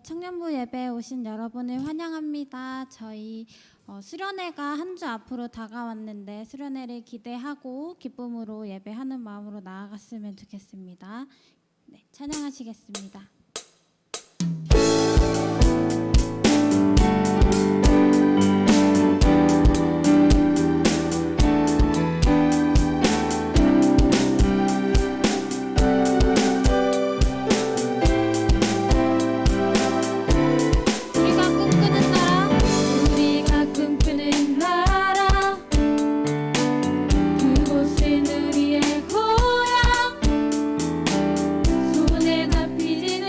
청년부 예배에 오신 여러분을 환영합니다. 저희 수련회가 한 주 앞으로 다가왔는데 수련회를 기대하고 기쁨으로 예배하는 마음으로 나아갔으면 좋겠습니다. 네, 찬양하시겠습니다. 손에 잡히진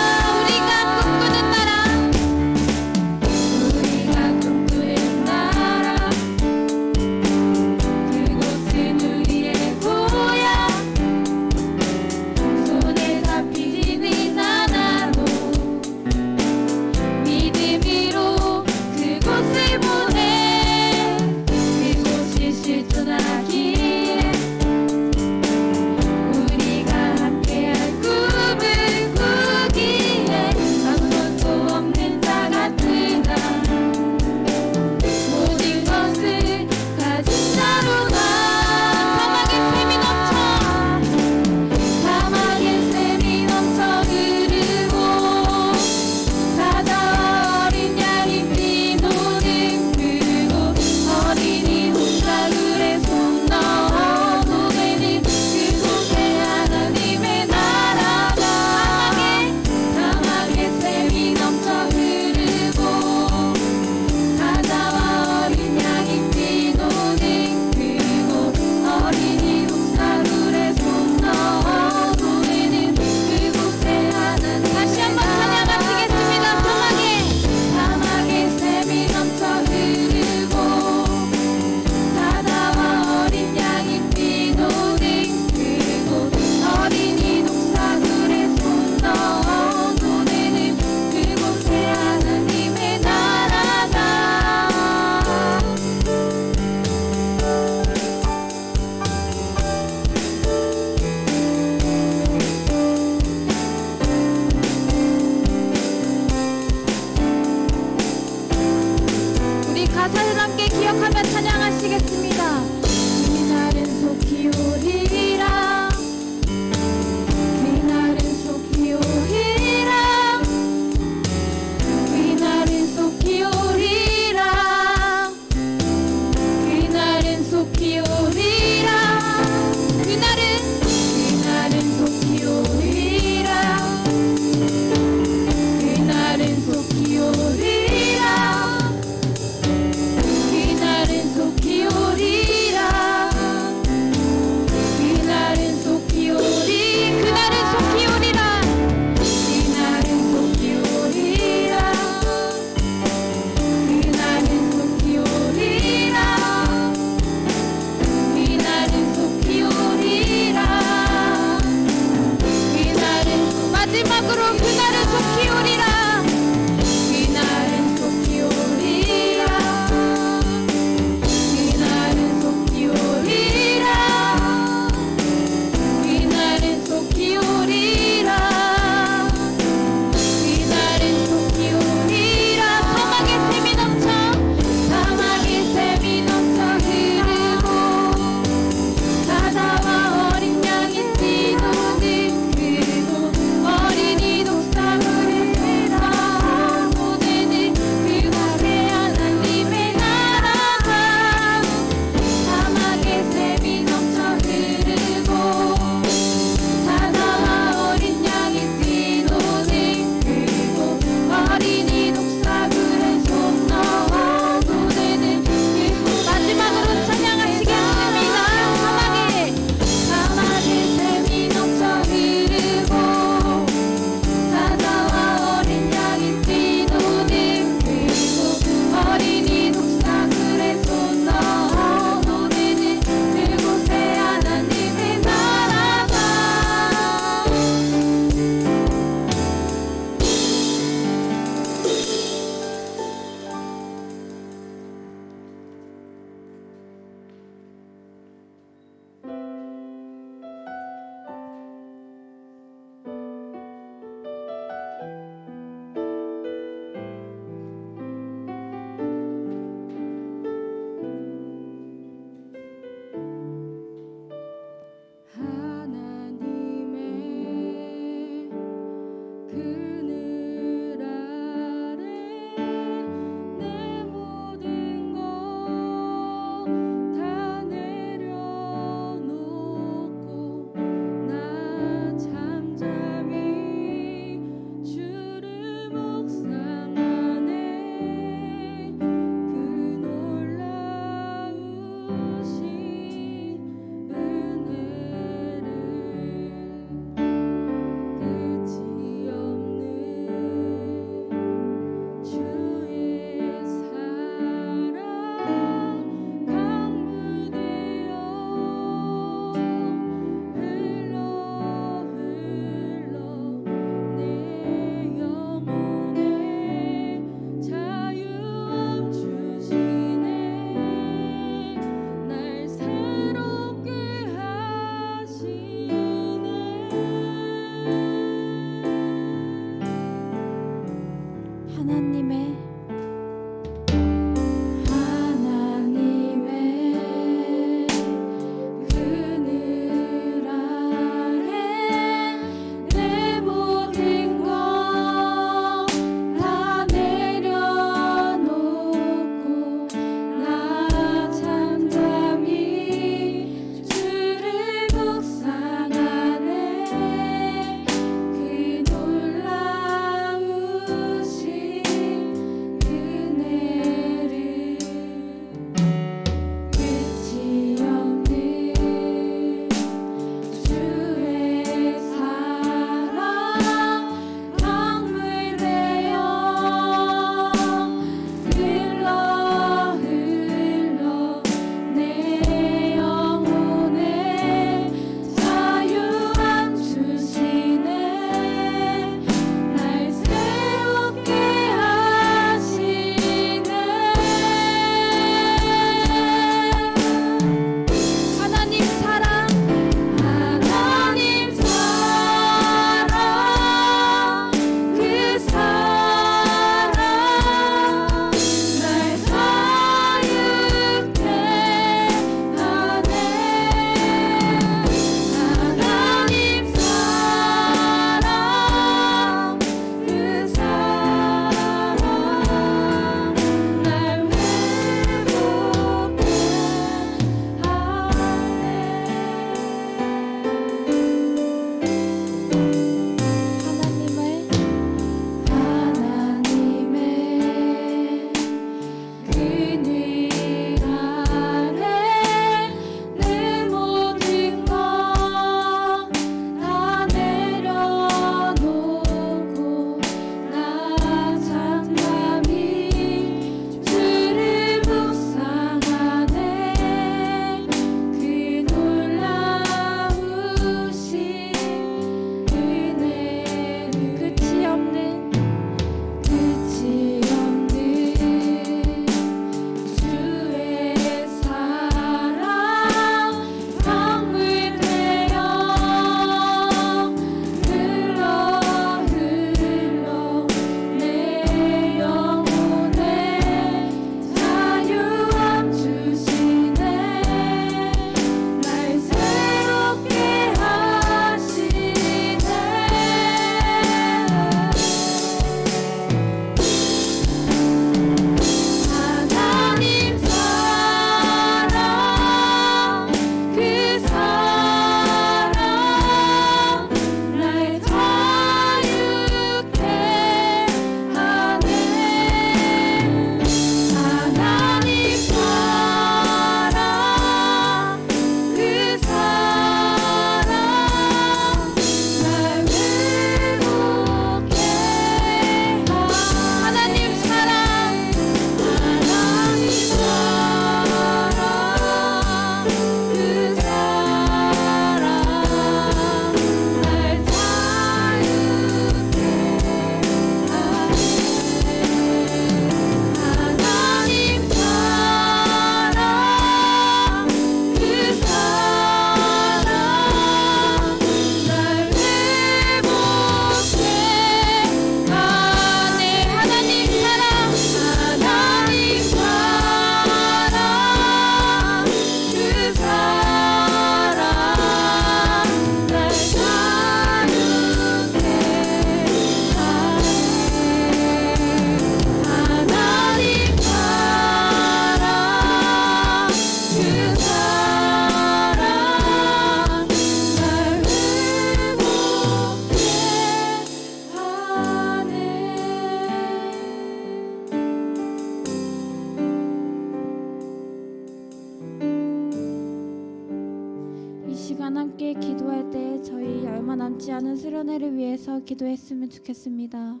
기도할 때 저희 얼마 남지 않은 수련회를 위해서 기도했으면 좋겠습니다.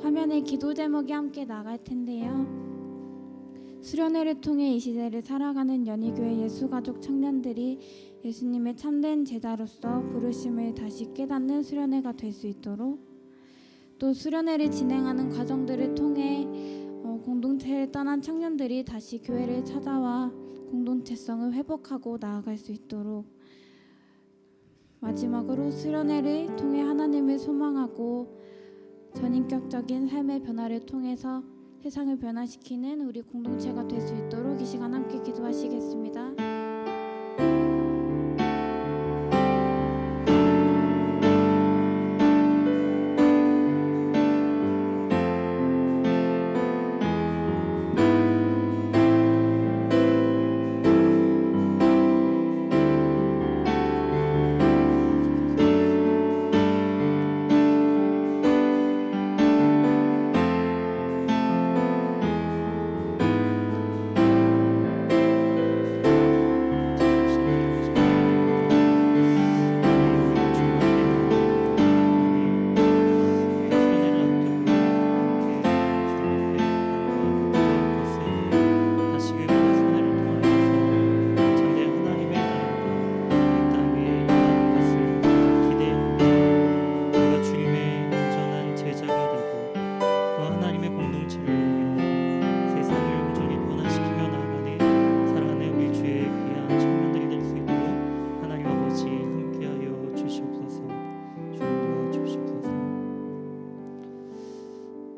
화면에 기도 제목이 함께 나갈 텐데요. 수련회를 통해 이 시대를 살아가는 연희교회 예수가족 청년들이 예수님의 참된 제자로서 부르심을 다시 깨닫는 수련회가 될 수 있도록, 또 수련회를 진행하는 과정들을 통해 공동체를 떠난 청년들이 다시 교회를 찾아와 공동체성을 회복하고 나아갈 수 있도록, 마지막으로 수련회를 통해 하나님을 소망하고 전인격적인 삶의 변화를 통해서 세상을 변화시키는 우리 공동체가 될 수 있도록 이 시간 함께 기도하시겠습니다.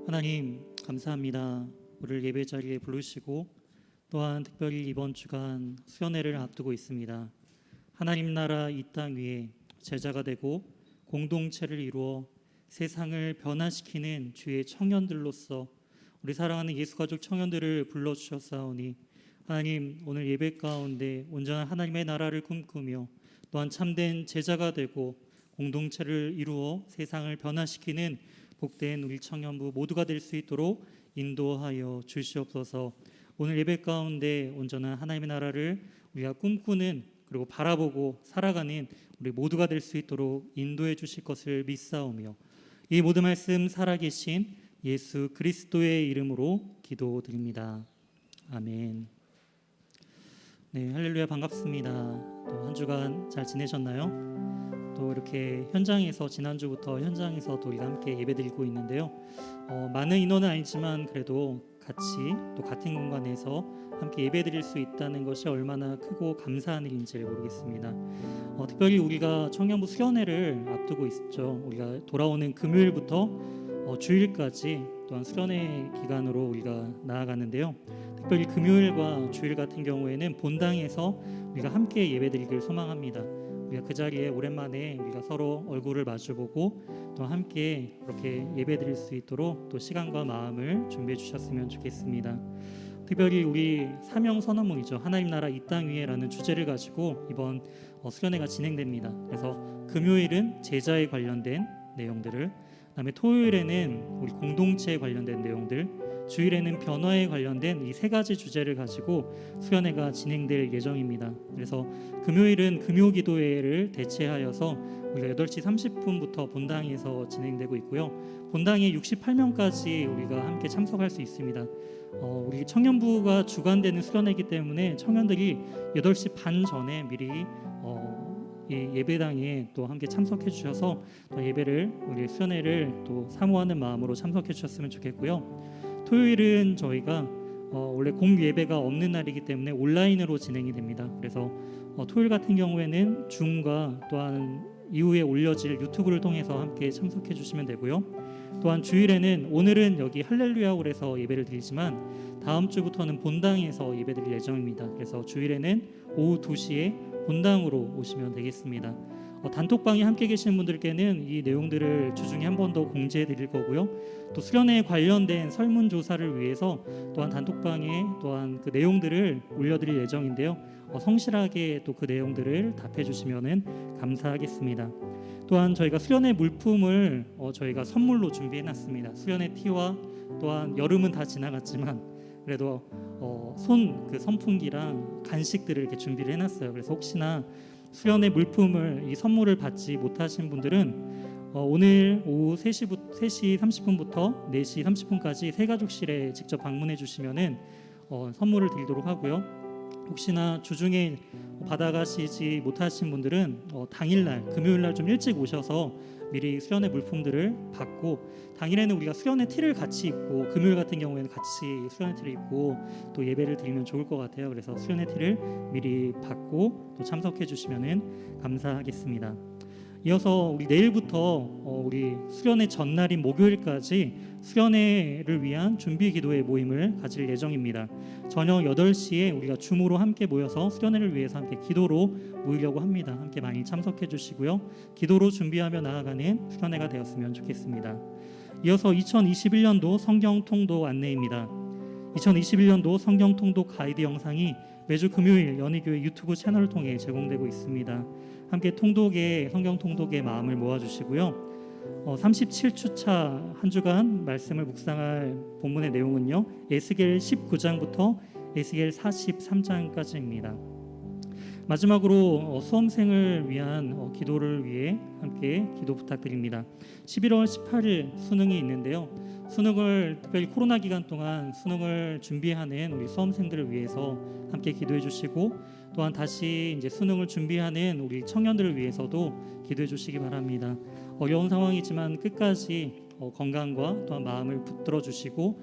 하나님 감사합니다. 우리를 예배 자리에 부르시고 또한 특별히 이번 주간 수련회를 앞두고 있습니다. 하나님 나라 이 땅 위에 제자가 되고 공동체를 이루어 세상을 변화시키는 주의 청년들로서 우리 사랑하는 예수가족 청년들을 불러주셨사오니 하나님 오늘 예배 가운데 온전한 하나님의 나라를 꿈꾸며 또한 참된 제자가 되고 공동체를 이루어 세상을 변화시키는 복된 우리 청년부 모두가 될 수 있도록 인도하여 주시옵소서. 오늘 예배 가운데 온전한 하나님의 나라를 우리가 꿈꾸는 그리고 바라보고 살아가는 우리 모두가 될 수 있도록 인도해 주실 것을 믿사오며 이 모든 말씀 살아계신 예수 그리스도의 이름으로 기도드립니다. 아멘. 네, 할렐루야, 반갑습니다. 또 한 주간 잘 지내셨나요? 또 이렇게 현장에서 지난주부터 현장에서 또 우리가 함께 예배드리고 있는데요. 많은 인원은 아니지만 그래도 같이 또 같은 공간에서 함께 예배드릴 수 있다는 것이 얼마나 크고 감사한 일인지 모르겠습니다. 특별히 우리가 청년부 수련회를 앞두고 있죠. 우리가 돌아오는 금요일부터 주일까지 또한 수련회 기간으로 우리가 나아가는데요. 특별히 금요일과 주일 같은 경우에는 본당에서 우리가 함께 예배드리길 소망합니다. 우리가 그 자리에 오랜만에 우리가 서로 얼굴을 마주보고 또 함께 그렇게 예배드릴 수 있도록 또 시간과 마음을 준비해 주셨으면 좋겠습니다. 특별히 우리 사명 선언문이죠. 하나님 나라 이 땅 위에라는 주제를 가지고 이번 수련회가 진행됩니다. 그래서 금요일은 제자에 관련된 내용들을, 그다음에 토요일에는 우리 공동체에 관련된 내용들, 주일에는 변화에 관련된 이 세 가지 주제를 가지고 수련회가 진행될 예정입니다. 그래서 금요일은 금요기도회를 대체하여서 우리가 8시 30분부터 본당에서 진행되고 있고요. 본당에 68명까지 우리가 함께 참석할 수 있습니다. 우리 청년부가 주관되는 수련회이기 때문에 청년들이 8시 반 전에 미리 이 예배당에 또 함께 참석해 주셔서 또 예배를 우리 수련회를 또 사모하는 마음으로 참석해 주셨으면 좋겠고요. 토요일은 저희가 원래 공예배가 없는 날이기 때문에 온라인으로 진행이 됩니다. 그래서 토요일 같은 경우에는 줌과 또한 이후에 올려질 유튜브를 통해서 함께 참석해 주시면 되고요. 또한 주일에는 오늘은 여기 할렐루야 홀에서 예배를 드리지만 다음 주부터는 본당에서 예배드릴 예정입니다. 그래서 주일에는 오후 2시에 본당으로 오시면 되겠습니다. 단톡방에 함께 계시는 분들께는 이 내용들을 주중에 한 번 더 공지해 드릴 거고요. 또 수련회에 관련된 설문조사를 위해서 또한 단톡방에 또한 그 내용들을 올려드릴 예정인데요. 성실하게 또 그 내용들을 답해 주시면 감사하겠습니다. 또한 저희가 수련회 물품을 저희가 선물로 준비해 놨습니다. 수련회 티와 또한 여름은 다 지나갔지만 그래도 그 선풍기랑 간식들을 이렇게 준비를 해놨어요. 그래서 혹시나 수련회 물품을 이 선물을 받지 못하신 분들은 오늘 오후 3시 30분부터 4시 30분까지 새가족실에 직접 방문해 주시면은 선물을 드리도록 하고요. 혹시나 주중에 받아가시지 못하신 분들은 당일날 금요일날 좀 일찍 오셔서 미리 수련회 물품들을 받고, 당일에는 우리가 수련회 티를 같이 입고 금요일 같은 경우에는 같이 수련회 티를 입고 또 예배를 드리면 좋을 것 같아요. 그래서 수련회 티를 미리 받고 또 참석해 주시면은 감사하겠습니다. 이어서 우리 내일부터 우리 수련회 전날인 목요일까지 수련회를 위한 준비 기도회 모임을 가질 예정입니다. 저녁 8시에 우리가 줌으로 함께 모여서 수련회를 위해서 함께 기도로 모이려고 합니다. 함께 많이 참석해 주시고요. 기도로 준비하며 나아가는 수련회가 되었으면 좋겠습니다. 이어서 2021년도 성경 통독 안내입니다. 2021년도 성경 통독 가이드 영상이 매주 금요일 연희교회 유튜브 채널을 통해 제공되고 있습니다. 함께 성경 통독의 마음을 모아주시고요. 37주차 한 주간 말씀을 묵상할 본문의 내용은요, 에스겔 19장부터 에스겔 43장까지입니다. 마지막으로 수험생을 위한 기도를 위해 함께 기도 부탁드립니다. 11월 18일 수능이 있는데요. 수능을 특별히 코로나 기간 동안 수능을 준비하는 우리 수험생들을 위해서 함께 기도해 주시고, 또한 다시 이제 수능을 준비하는 우리 청년들을 위해서도 기도해 주시기 바랍니다. 어려운 상황이지만 끝까지 건강과 또한 마음을 붙들어 주시고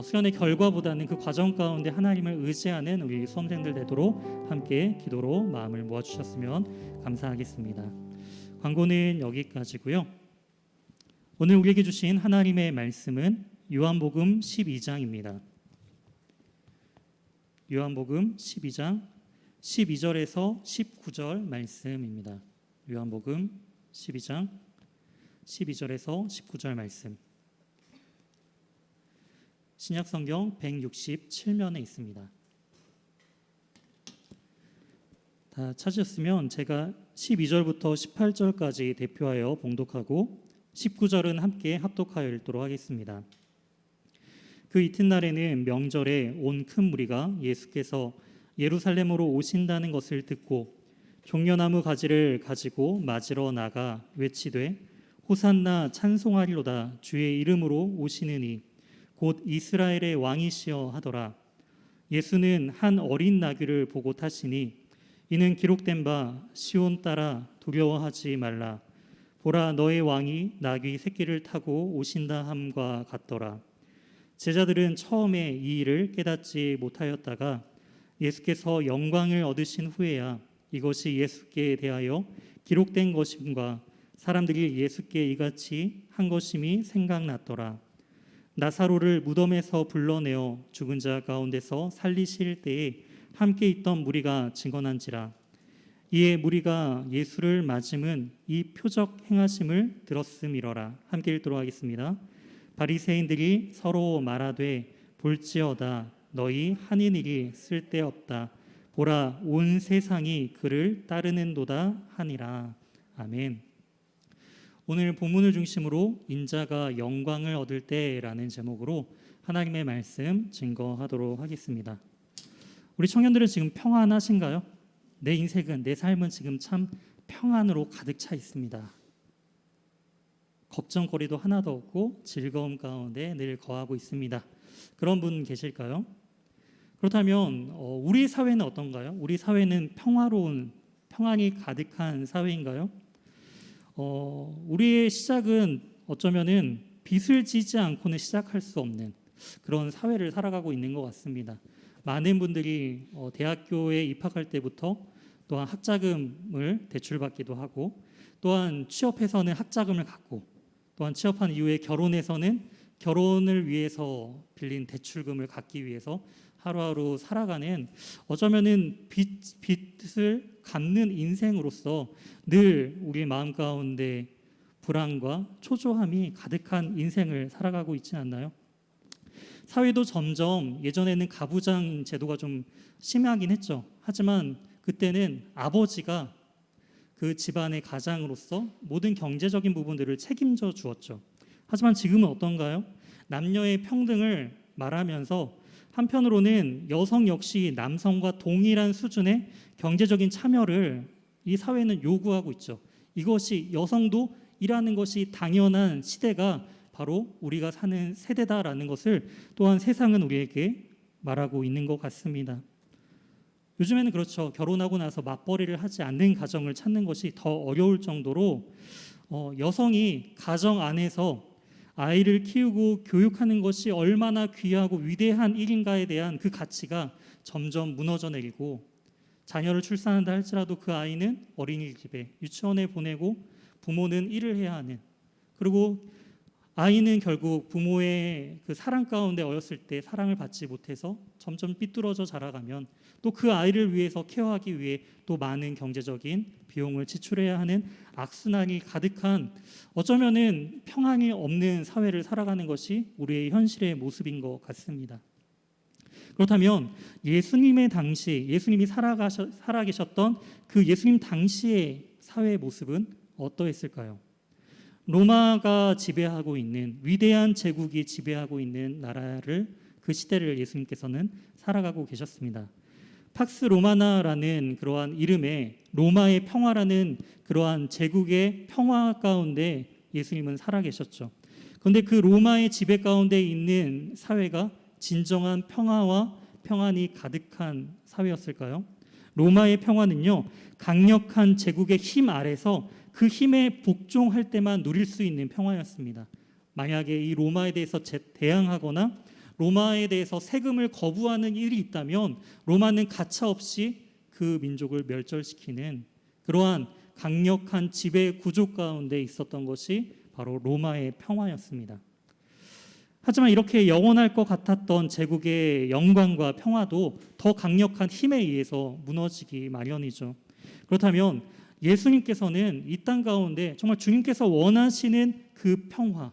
수련의 결과보다는 그 과정 가운데 하나님을 의지하는 우리 수험생들 되도록 함께 기도로 마음을 모아 주셨으면 감사하겠습니다. 광고는 여기까지고요. 오늘 우리에게 주신 하나님의 말씀은 요한복음 12장입니다. 요한복음 12장 12절에서 19절 말씀입니다. 요한복음 12장 12절에서 19절 말씀. 신약성경 167면에 있습니다. 다 찾으셨으면 제가 12절부터 18절까지 대표하여 봉독하고 19절은 함께 합독하여 읽도록 하겠습니다. 그 이튿날에는 명절에 온 큰 무리가 예수께서 예루살렘으로 오신다는 것을 듣고 종려나무 가지를 가지고 맞으러 나가 외치되 호산나 찬송하리로다 주의 이름으로 오시느니 곧 이스라엘의 왕이시여 하더라. 예수는 한 어린 나귀를 보고 타시니 이는 기록된 바 시온 따라 두려워하지 말라. 보라 너의 왕이 나귀 새끼를 타고 오신다 함과 같더라. 제자들은 처음에 이 일을 깨닫지 못하였다가 예수께서 영광을 얻으신 후에야 이것이 예수께 대하여 기록된 것임과 사람들이 예수께 이같이 한 것임이 생각났더라. 나사로를 무덤에서 불러내어 죽은 자 가운데서 살리실 때에 함께 있던 무리가 증언한지라. 이에 무리가 예수를 맞음은 이 표적 행하심을 들었음이러라. 함께 읽도록 하겠습니다. 바리새인들이 서로 말하되 볼지어다 너희 하는 일이 쓸데없다. 보라 온 세상이 그를 따르는도다 하니라. 아멘. 오늘 본문을 중심으로 인자가 영광을 얻을 때라는 제목으로 하나님의 말씀 증거하도록 하겠습니다. 우리 청년들은 지금 평안하신가요? 내 인생은, 내 삶은 지금 참 평안으로 가득 차 있습니다. 걱정거리도 하나도 없고 즐거움 가운데 늘 거하고 있습니다. 그런 분 계실까요? 그렇다면 우리 사회는 어떤가요? 우리 사회는 평안이 가득한 사회인가요? 우리의 시작은 어쩌면은 빚을 지지 않고는 시작할 수 없는 그런 사회를 살아가고 있는 것 같습니다. 많은 분들이 대학교에 입학할 때부터 또한 학자금을 대출받기도 하고, 또한 취업해서는 학자금을 갖고, 또한 취업한 이후에 결혼해서는 결혼을 위해서 빌린 대출금을 갚기 위해서 하루하루 살아가는, 어쩌면은 빚을 갚는 인생으로서 늘 우리 마음 가운데 불안과 초조함이 가득한 인생을 살아가고 있지 않나요? 사회도 점점, 예전에는 가부장 제도가 좀 심하긴 했죠. 하지만 그때는 아버지가 그 집안의 가장으로서 모든 경제적인 부분들을 책임져 주었죠. 하지만 지금은 어떤가요? 남녀의 평등을 말하면서 한편으로는 여성 역시 남성과 동일한 수준의 경제적인 참여를 이 사회는 요구하고 있죠. 이것이 여성도 일하는 것이 당연한 시대가 바로 우리가 사는 세대다라는 것을 또한 세상은 우리에게 말하고 있는 것 같습니다. 요즘에는 그렇죠. 결혼하고 나서 맞벌이를 하지 않는 가정을 찾는 것이 더 어려울 정도로 여성이 가정 안에서 아이를 키우고 교육하는 것이 얼마나 귀하고 위대한 일인가에 대한 그 가치가 점점 무너져 내리고, 자녀를 출산한다 할지라도 그 아이는 어린이집에 유치원에 보내고 부모는 일을 해야 하는, 그리고 아이는 결국 부모의 그 사랑 가운데 어렸을 때 사랑을 받지 못해서 점점 삐뚤어져 자라가면 또 그 아이를 위해서 케어하기 위해 또 많은 경제적인 비용을 지출해야 하는 악순환이 가득한, 어쩌면은 평안이 없는 사회를 살아가는 것이 우리의 현실의 모습인 것 같습니다. 그렇다면 예수님의 당시, 예수님이 살아계셨던 그 예수님 당시의 사회의 모습은 어떠했을까요? 로마가 지배하고 있는, 위대한 제국이 지배하고 있는 나라를, 그 시대를 예수님께서는 살아가고 계셨습니다. 팍스 로마나라는 그러한 이름의 로마의 평화라는 그러한 제국의 평화 가운데 예수님은 살아계셨죠. 그런데 그 로마의 지배 가운데 있는 사회가 진정한 평화와 평안이 가득한 사회였을까요? 로마의 평화는요, 강력한 제국의 힘 아래서 그 힘에 복종할 때만 누릴 수 있는 평화였습니다. 만약에 이 로마에 대해서 대항하거나 로마에 대해서 세금을 거부하는 일이 있다면 로마는 가차없이 그 민족을 멸절시키는 그러한 강력한 지배 구조 가운데 있었던 것이 바로 로마의 평화였습니다. 하지만 이렇게 영원할 것 같았던 제국의 영광과 평화도 더 강력한 힘에 의해서 무너지기 마련이죠. 그렇다면 예수님께서는 이 땅 가운데 정말 주님께서 원하시는 그 평화,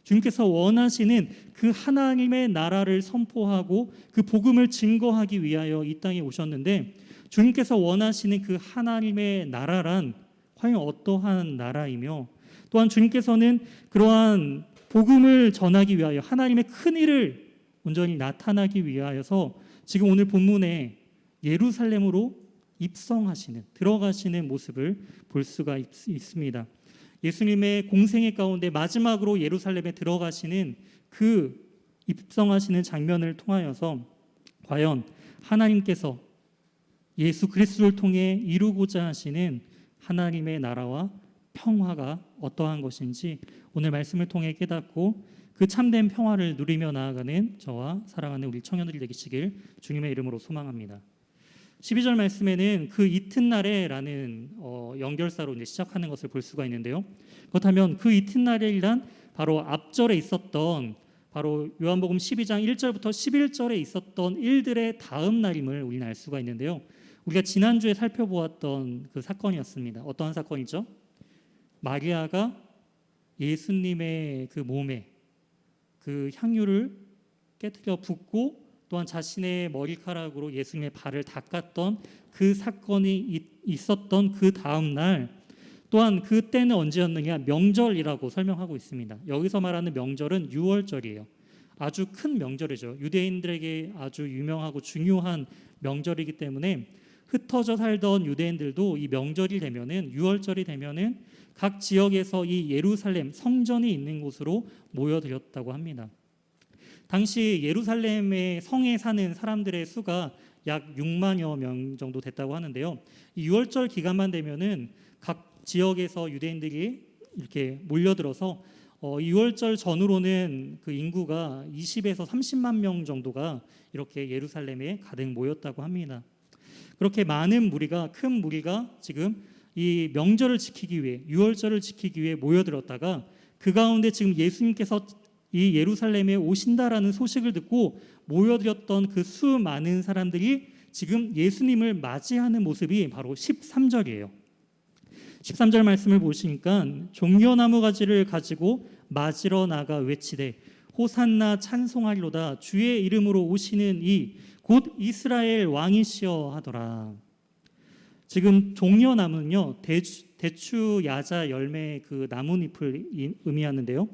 주님께서 원하시는 그 하나님의 나라를 선포하고 그 복음을 증거하기 위하여 이 땅에 오셨는데, 주님께서 원하시는 그 하나님의 나라란 과연 어떠한 나라이며, 또한 주님께서는 그러한 복음을 전하기 위하여 하나님의 큰 일을 온전히 나타나기 위하여서 지금 오늘 본문에 예루살렘으로 입성하시는, 들어가시는 모습을 볼 수가 있습니다. 예수님의 공생애 가운데 마지막으로 예루살렘에 들어가시는 그 입성하시는 장면을 통하여서 과연 하나님께서 예수 그리스도를 통해 이루고자 하시는 하나님의 나라와 평화가 어떠한 것인지 오늘 말씀을 통해 깨닫고 그 참된 평화를 누리며 나아가는 저와 사랑하는 우리 청년들이 되시길 주님의 이름으로 소망합니다. 12절 말씀에는 그 이튿날에라는 연결사로 이제 시작하는 것을 볼 수가 있는데요. 그렇다면 그 이튿날이란 바로 앞절에 있었던, 바로 요한복음 12장 1절부터 11절에 있었던 일들의 다음 날임을 우리는 알 수가 있는데요. 우리가 지난주에 살펴보았던 그 사건이었습니다. 어떠한 사건이죠? 마리아가 예수님의 그 몸에 그 향유를 깨뜨려 붓고 또한 자신의 머리카락으로 예수님의 발을 닦았던 그 사건이 있었던 그 다음 날, 또한 그때는 언제였느냐, 명절이라고 설명하고 있습니다. 여기서 말하는 명절은 유월절이에요. 아주 큰 명절이죠. 유대인들에게 아주 유명하고 중요한 명절이기 때문에 흩어져 살던 유대인들도 이 명절이 되면은, 유월절이 되면은 각 지역에서 이 예루살렘 성전이 있는 곳으로 모여들었다고 합니다. 당시 예루살렘의 성에 사는 사람들의 수가 약 6만여 명 정도 됐다고 하는데요. 이 6월절 기간만 되면은 각 지역에서 유대인들이 이렇게 몰려들어서 이 6월절 전후로는 그 인구가 20에서 30만 명 정도가 이렇게 예루살렘에 가득 모였다고 합니다. 그렇게 많은 무리가, 큰 무리가 지금 이 명절을 지키기 위해, 6월절을 지키기 위해 모여들었다가 그 가운데 지금 예수님께서 이 예루살렘에 오신다라는 소식을 듣고 모여들었던 그 수많은 사람들이 지금 예수님을 맞이하는 모습이 바로 13절이에요. 13절 말씀을 보시니까 종려나무 가지를 가지고 맞으러 나가 외치되 호산나 찬송하리로다 주의 이름으로 오시는 이 곧 이스라엘 왕이시여 하더라. 지금 종려나무는요, 대추 야자 열매 그 나뭇잎을 의미하는데요.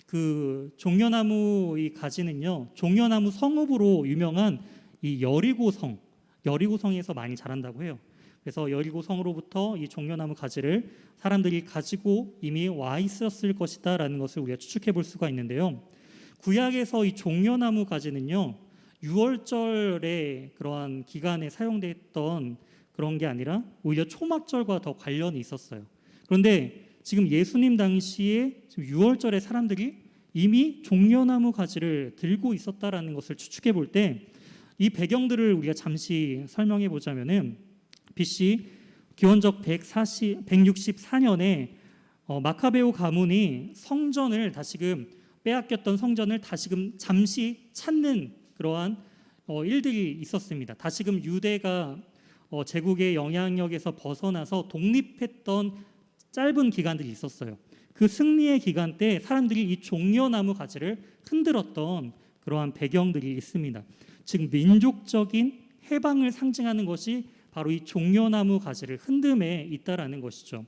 그 종려나무 이 가지는요, 종려나무 성읍으로 유명한 이 여리고성에서 많이 자란다고 해요. 그래서 여리고 성으로부터 이 종려나무 가지를 사람들이 가지고 이미 와 있었을 것이다라는 것을 우리가 추측해 볼 수가 있는데요. 구약에서 이 종려나무 가지는요, 유월절의 그러한 기간에 사용됐던 그런 게 아니라 오히려 초막절과 더 관련이 있었어요. 그런데 지금 예수님 당시에 지금 유월절에 사람들이 이미 종려나무 가지를 들고 있었다라는 것을 추측해 볼 때 이 배경들을 우리가 잠시 설명해 보자면은 BC 기원적 164년에 마카베오 가문이 성전을 다시금 빼앗겼던 성전을 다시금 잠시 찾는 그러한 일들이 있었습니다. 다시금 유대가 제국의 영향력에서 벗어나서 독립했던 짧은 기간들이 있었어요. 그 승리의 기간 때 사람들이 이 종려나무 가지를 흔들었던 그러한 배경들이 있습니다. 즉 민족적인 해방을 상징하는 것이 바로 이 종려나무 가지를 흔듦에 있다라는 것이죠.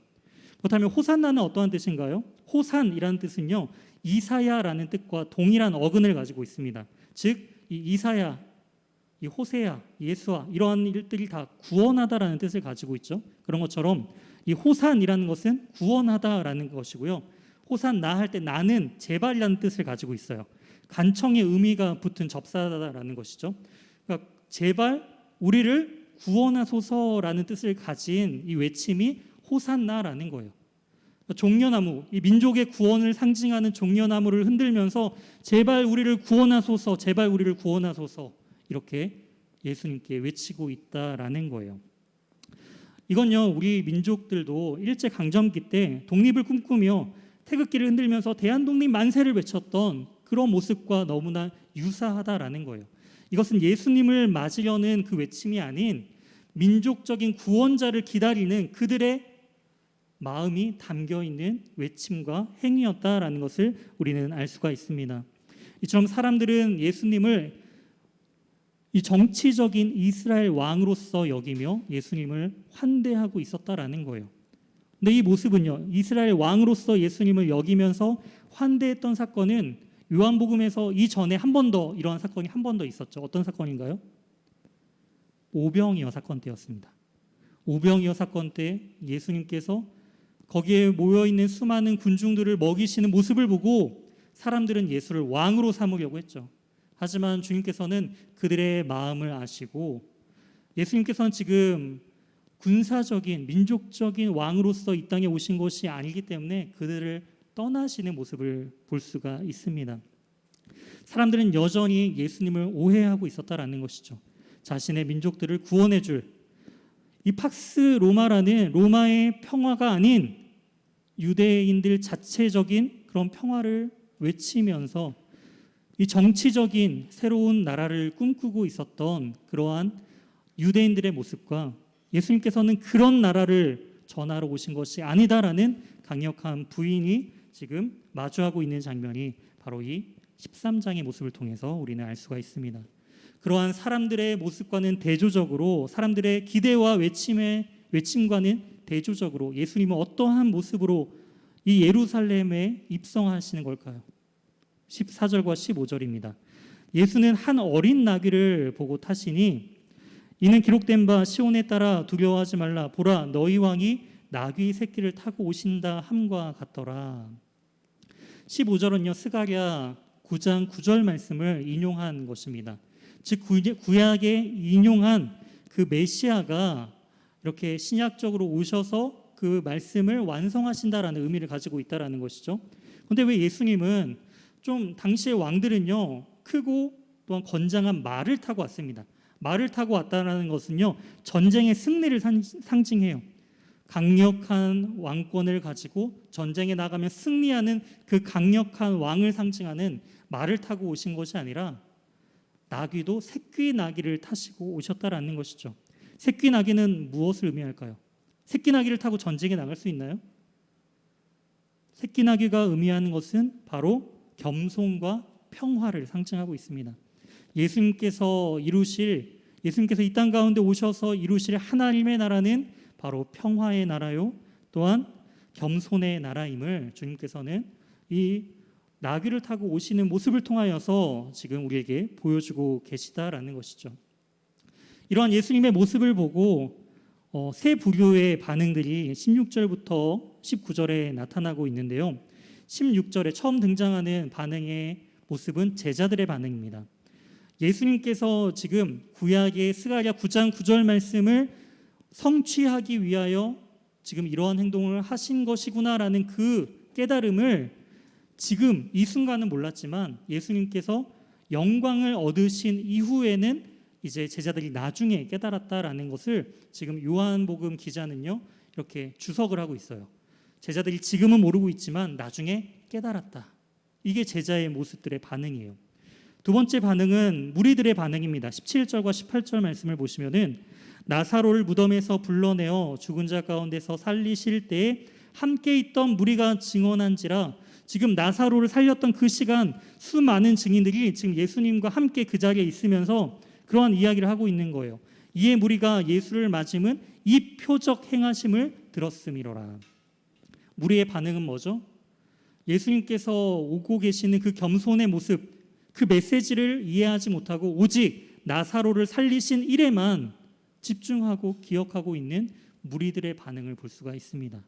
그렇다면 호산나는 어떠한 뜻인가요? 호산이라는 뜻은요, 이사야라는 뜻과 동일한 어근을 가지고 있습니다. 즉 이 이사야, 이 호세야, 예수와 이러한 일들이 다 구원하다라는 뜻을 가지고 있죠. 그런 것처럼 이 호산이라는 것은 구원하다라는 것이고요. 호산나 할 때 나는 제발이라는 뜻을 가지고 있어요. 간청의 의미가 붙은 접사다라는 것이죠. 그러니까 제발 우리를 구원하소서라는 뜻을 가진 이 외침이 호산나라는 거예요. 종려나무, 이 민족의 구원을 상징하는 종려나무를 흔들면서 제발 우리를 구원하소서, 제발 우리를 구원하소서 이렇게 예수님께 외치고 있다라는 거예요. 이건요, 우리 민족들도 일제강점기 때 독립을 꿈꾸며 태극기를 흔들면서 대한독립 만세를 외쳤던 그런 모습과 너무나 유사하다라는 거예요. 이것은 예수님을 맞으려는 그 외침이 아닌 민족적인 구원자를 기다리는 그들의 마음이 담겨있는 외침과 행위였다라는 것을 우리는 알 수가 있습니다. 이처럼 사람들은 예수님을 이 정치적인 이스라엘 왕으로서 여기며 예수님을 환대하고 있었다라는 거예요. 근데 이 모습은요, 이스라엘 왕으로서 예수님을 여기면서 환대했던 사건은 요한복음에서 이전에 한 번 더 이러한 사건이 한 번 더 있었죠. 어떤 사건인가요? 오병이어 사건 때였습니다. 오병이어 사건 때 예수님께서 거기에 모여있는 수많은 군중들을 먹이시는 모습을 보고 사람들은 예수를 왕으로 삼으려고 했죠. 하지만 주님께서는 그들의 마음을 아시고 예수님께서는 지금 군사적인 민족적인 왕으로서 이 땅에 오신 것이 아니기 때문에 그들을 떠나시는 모습을 볼 수가 있습니다. 사람들은 여전히 예수님을 오해하고 있었다라는 것이죠. 자신의 민족들을 구원해 줄 이 팍스 로마라는 로마의 평화가 아닌 유대인들 자체적인 그런 평화를 외치면서 이 정치적인 새로운 나라를 꿈꾸고 있었던 그러한 유대인들의 모습과 예수님께서는 그런 나라를 전하러 오신 것이 아니다라는 강력한 부인이 지금 마주하고 있는 장면이 바로 이 13장의 모습을 통해서 우리는 알 수가 있습니다. 그러한 사람들의 모습과는 대조적으로 사람들의 기대와 외침과는 대조적으로 예수님은 어떠한 모습으로 이 예루살렘에 입성하시는 걸까요? 14절과 15절입니다. 예수는 한 어린 나귀를 보고 타시니 이는 기록된 바 시온에 따라 두려워하지 말라 보라 너희 왕이 나귀 새끼를 타고 오신다 함과 같더라. 15절은요 스가랴 9장 9절 말씀을 인용한 것입니다. 즉 구약에 인용한 그 메시아가 이렇게 신약적으로 오셔서 그 말씀을 완성하신다라는 의미를 가지고 있다라는 것이죠. 그런데 왜 예수님은 좀 당시의 왕들은요 크고 또한 건장한 말을 타고 왔습니다. 말을 타고 왔다는 것은요 전쟁의 승리를 상징해요. 강력한 왕권을 가지고 전쟁에 나가면 승리하는 그 강력한 왕을 상징하는 말을 타고 오신 것이 아니라 나귀도 새끼 나귀를 타시고 오셨다라는 것이죠. 새끼 나귀는 무엇을 의미할까요? 새끼 나귀를 타고 전쟁에 나갈 수 있나요? 새끼 나귀가 의미하는 것은 바로 겸손과 평화를 상징하고 있습니다. 예수님께서 이 땅 가운데 오셔서 이루실 하나님의 나라는 바로 평화의 나라요 또한 겸손의 나라임을 주님께서는 이 나귀를 타고 오시는 모습을 통하여서 지금 우리에게 보여주고 계시다라는 것이죠. 이러한 예수님의 모습을 보고 세 부류의 반응들이 16절부터 19절에 나타나고 있는데요. 16절에 처음 등장하는 반응의 모습은 제자들의 반응입니다. 예수님께서 지금 구약의 스가랴 9장 9절 말씀을 성취하기 위하여 지금 이러한 행동을 하신 것이구나라는 그 깨달음을 지금 이 순간은 몰랐지만 예수님께서 영광을 얻으신 이후에는 이제 제자들이 나중에 깨달았다라는 것을 지금 요한복음 기자는요 이렇게 주석을 하고 있어요. 제자들이 지금은 모르고 있지만 나중에 깨달았다. 이게 제자의 모습들의 반응이에요. 두 번째 반응은 무리들의 반응입니다. 17절과 18절 말씀을 보시면은 나사로를 무덤에서 불러내어 죽은 자 가운데서 살리실 때에 함께 있던 무리가 증언한지라. 지금 나사로를 살렸던 그 시간 수많은 증인들이 지금 예수님과 함께 그 자리에 있으면서 그러한 이야기를 하고 있는 거예요. 이에 무리가 예수를 맞음은 이 표적 행하심을 들었음이로라. 무리의 반응은 뭐죠? 예수님께서 오고 계시는 그 겸손의 모습, 그 메시지를 이해하지 못하고 오직 나사로를 살리신 일에만 집중하고 기억하고 있는 무리들의 반응을 볼 수가 있습니다.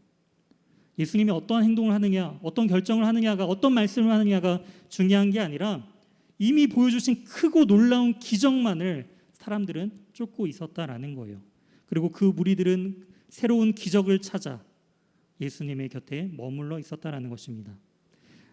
예수님이 어떤 행동을 하느냐, 어떤 결정을 하느냐가, 어떤 말씀을 하느냐가 중요한 게 아니라 이미 보여주신 크고 놀라운 기적만을 사람들은 쫓고 있었다라는 거예요. 그리고 그 무리들은 새로운 기적을 찾아 예수님의 곁에 머물러 있었다라는 것입니다.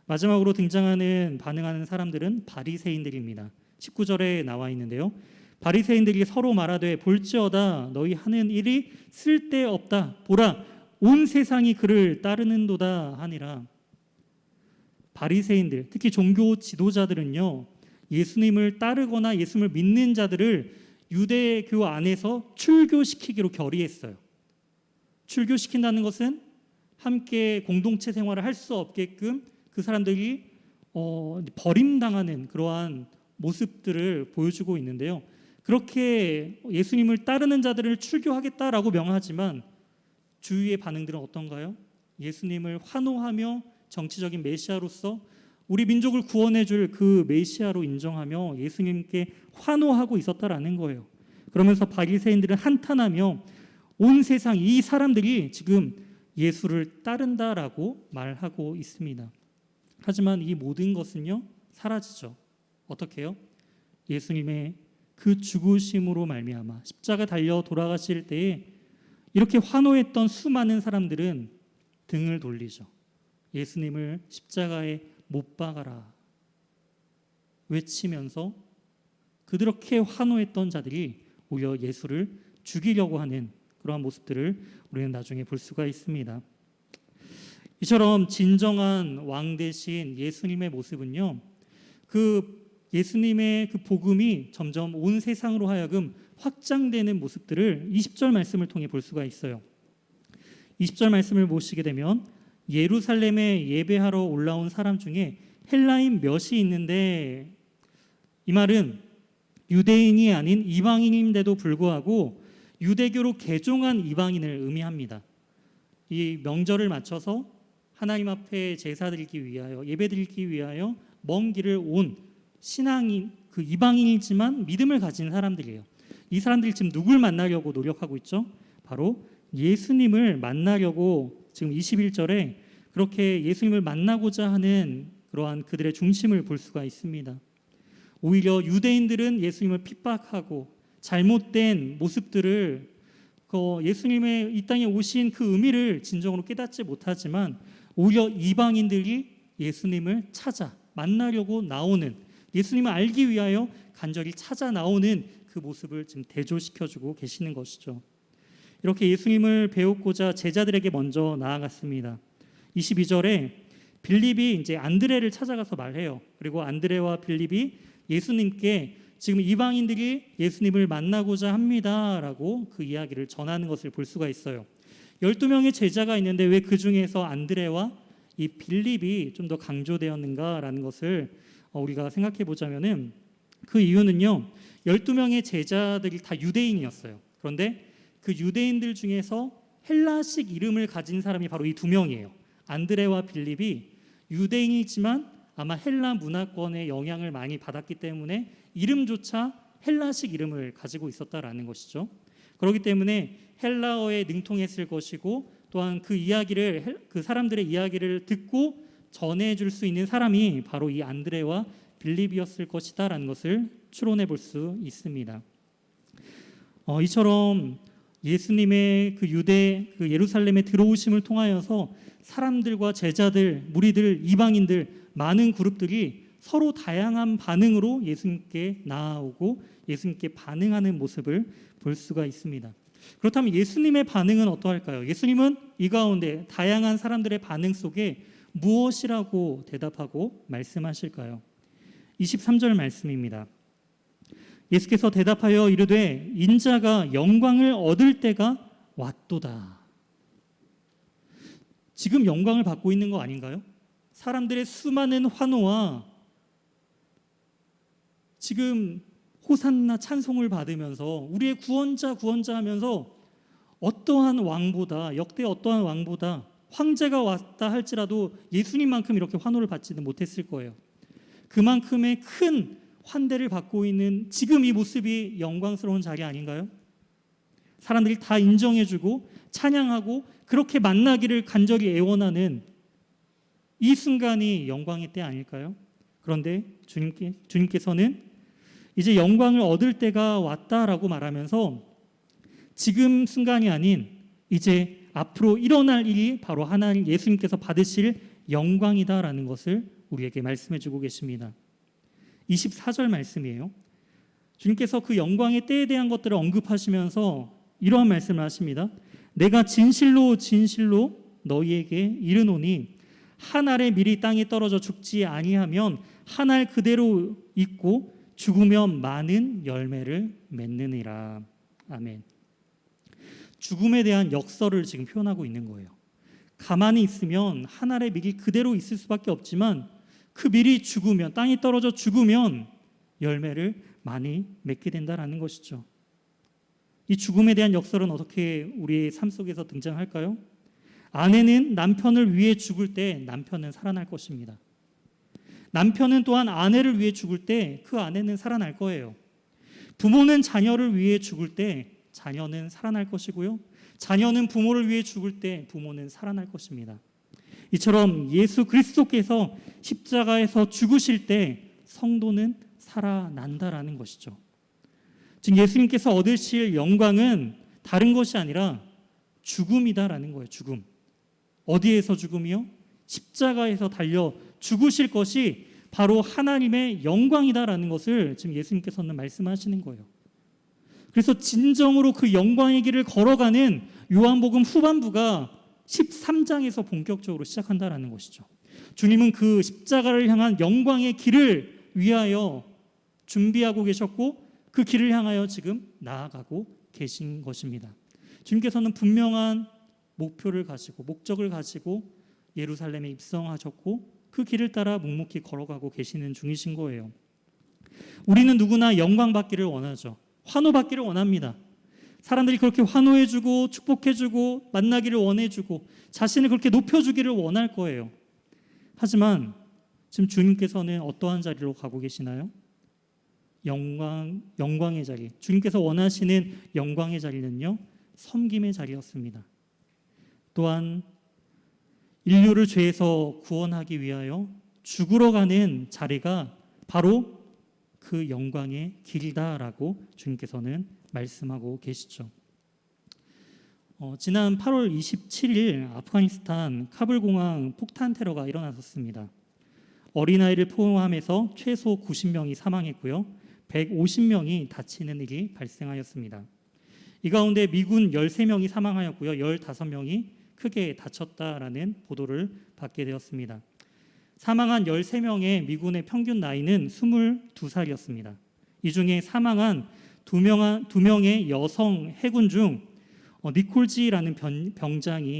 마지막으로 등장하는 반응하는 사람들은 바리새인들입니다. 19절에 나와 있는데요. 바리새인들이 서로 말하되 볼지어다 너희 하는 일이 쓸데없다. 보라 온 세상이 그를 따르는도다 하니라. 바리새인들, 특히 종교 지도자들은요, 예수님을 따르거나 예수님을 믿는 자들을 유대교 안에서 출교시키기로 결의했어요. 출교시킨다는 것은 함께 공동체 생활을 할 수 없게끔 그 사람들이 버림당하는 그러한 모습들을 보여주고 있는데요. 그렇게 예수님을 따르는 자들을 출교하겠다라고 명하지만 주위의 반응들은 어떤가요? 예수님을 환호하며 정치적인 메시아로서 우리 민족을 구원해 줄 그 메시아로 인정하며 예수님께 환호하고 있었다라는 거예요. 그러면서 바리새인들은 한탄하며 온 세상 이 사람들이 지금 예수를 따른다라고 말하고 있습니다. 하지만 이 모든 것은요 사라지죠. 어떻게 해요? 예수님의 그 죽으심으로 말미암아 십자가 달려 돌아가실 때에 이렇게 환호했던 수많은 사람들은 등을 돌리죠. 예수님을 십자가에 못 박아라 외치면서 그렇게 환호했던 자들이 오히려 예수를 죽이려고 하는 그러한 모습들을 우리는 나중에 볼 수가 있습니다. 이처럼 진정한 왕 대신 예수님의 모습은요, 그 예수님의 그 복음이 점점 온 세상으로 하여금 확장되는 모습들을 20절 말씀을 통해 볼 수가 있어요. 20절 말씀을 보시게 되면 예루살렘에 예배하러 올라온 사람 중에 헬라인 몇이 있는데, 이 말은 유대인이 아닌 이방인인데도 불구하고 유대교로 개종한 이방인을 의미합니다. 이 명절을 맞춰서 하나님 앞에 제사 드리기 위하여 예배 드리기 위하여 먼 길을 온 신앙인, 그 이방인이지만 믿음을 가진 사람들이에요. 이 사람들이 지금 누굴 만나려고 노력하고 있죠? 바로 예수님을 만나려고 지금 21절에 그렇게 예수님을 만나고자 하는 그러한 그들의 중심을 볼 수가 있습니다. 오히려 유대인들은 예수님을 핍박하고 잘못된 모습들을 예수님의 이 땅에 오신 그 의미를 진정으로 깨닫지 못하지만 오히려 이방인들이 예수님을 찾아 만나려고 나오는, 예수님을 알기 위하여 간절히 찾아 나오는 그 모습을 지금 대조시켜주고 계시는 것이죠. 이렇게 예수님을 배우고자 제자들에게 먼저 나아갔습니다. 22절에 빌립이 이제 안드레를 찾아가서 말해요. 그리고 안드레와 빌립이 예수님께 지금 이방인들이 예수님을 만나고자 합니다라고 그 이야기를 전하는 것을 볼 수가 있어요. 12명의 제자가 있는데 왜 그 중에서 안드레와 이 빌립이 좀 더 강조되었는가라는 것을 우리가 생각해 보자면은 그 이유는요, 12명의 제자들이 다 유대인이었어요. 그런데 그 유대인들 중에서 헬라식 이름을 가진 사람이 바로 이 두 명이에요. 안드레와 빌립이 유대인이지만 아마 헬라 문화권의 영향을 많이 받았기 때문에 이름조차 헬라식 이름을 가지고 있었다라는 것이죠. 그렇기 때문에 헬라어에 능통했을 것이고 또한 그 이야기를 그 사람들의 이야기를 듣고 전해줄 수 있는 사람이 바로 이 안드레와 빌립이었을 것이다라는 것을 추론해 볼 수 있습니다. 이처럼 예수님의 그 유대 그 예루살렘에 들어오심을 통하여서 사람들과 제자들, 무리들, 이방인들 많은 그룹들이 서로 다양한 반응으로 예수님께 나아오고 예수님께 반응하는 모습을 볼 수가 있습니다. 그렇다면 예수님의 반응은 어떠할까요? 예수님은 이 가운데 다양한 사람들의 반응 속에 무엇이라고 대답하고 말씀하실까요? 23절 말씀입니다. 예수께서 대답하여 이르되 인자가 영광을 얻을 때가 왔도다. 지금 영광을 받고 있는 거 아닌가요? 사람들의 수많은 환호와 지금 호산나 찬송을 받으면서 우리의 구원자 하면서 어떠한 왕보다 역대 어떠한 왕보다 황제가 왔다 할지라도 예수님만큼 이렇게 환호를 받지는 못했을 거예요. 그만큼의 큰 환대를 받고 있는 지금 이 모습이 영광스러운 자리 아닌가요? 사람들이 다 인정해주고 찬양하고 그렇게 만나기를 간절히 애원하는 이 순간이 영광의 때 아닐까요? 그런데 주님께서는 이제 영광을 얻을 때가 왔다라고 말하면서 지금 순간이 아닌 이제 앞으로 일어날 일이 바로 하나님 예수님께서 받으실 영광이다라는 것을 우리에게 말씀해 주고 계십니다. 24절 말씀이에요. 주님께서 그 영광의 때에 대한 것들을 언급하시면서 이러한 말씀을 하십니다. 내가 진실로 너희에게 이르노니 한 알의 밀이 땅에 떨어져 죽지 아니하면 한 알 그대로 있고 죽으면 많은 열매를 맺느니라. 아멘. 죽음에 대한 역설을 지금 표현하고 있는 거예요. 가만히 있으면 한 알의 밀이 그대로 있을 수밖에 없지만 그 밀이 죽으면 땅에 떨어져 죽으면 열매를 많이 맺게 된다라는 것이죠. 이 죽음에 대한 역설은 어떻게 우리의 삶 속에서 등장할까요? 아내는 남편을 위해 죽을 때 남편은 살아날 것입니다. 남편은 또한 아내를 위해 죽을 때 그 아내는 살아날 거예요. 부모는 자녀를 위해 죽을 때 자녀는 살아날 것이고요. 자녀는 부모를 위해 죽을 때 부모는 살아날 것입니다. 이처럼 예수 그리스도께서 십자가에서 죽으실 때 성도는 살아난다라는 것이죠. 즉 예수님께서 얻으실 영광은 다른 것이 아니라 죽음이다라는 거예요. 죽음. 어디에서 죽음이요? 십자가에서 달려 죽으실 것이 바로 하나님의 영광이다라는 것을 지금 예수님께서는 말씀하시는 거예요. 그래서 진정으로 그 영광의 길을 걸어가는 요한복음 후반부가 13장에서 본격적으로 시작한다라는 것이죠. 주님은 그 십자가를 향한 영광의 길을 위하여 준비하고 계셨고 그 길을 향하여 지금 나아가고 계신 것입니다. 주님께서는 분명한 목표를 가지고 목적을 가지고 예루살렘에 입성하셨고 그 길을 따라 묵묵히 걸어가고 계시는 중이신 거예요. 우리는 누구나 영광 받기를 원하죠. 환호 받기를 원합니다. 사람들이 그렇게 환호해주고 축복해주고 만나기를 원해주고 자신을 그렇게 높여주기를 원할 거예요. 하지만 지금 주님께서는 어떠한 자리로 가고 계시나요? 영광의 자리. 주님께서 원하시는 영광의 자리는요, 섬김의 자리였습니다. 또한 인류를 죄에서 구원하기 위하여 죽으러 가는 자리가 바로 그 영광의 길이다라고 주님께서는 말씀하고 계시죠. 지난 8월 27일 아프가니스탄 카불 공항 폭탄 테러가 일어났었습니다. 어린아이를 포함해서 최소 90명이 사망했고요. 150명이 다치는 일이 발생하였습니다. 이 가운데 미군 13명이 사망하였고요. 15명이 크게 다쳤다라는 보도를 받게 되었습니다. 사망한 13명의 미군의 평균 나이는 22살이었습니다. 이 중에 사망한 두 명의 여성 해군 중 니콜지라는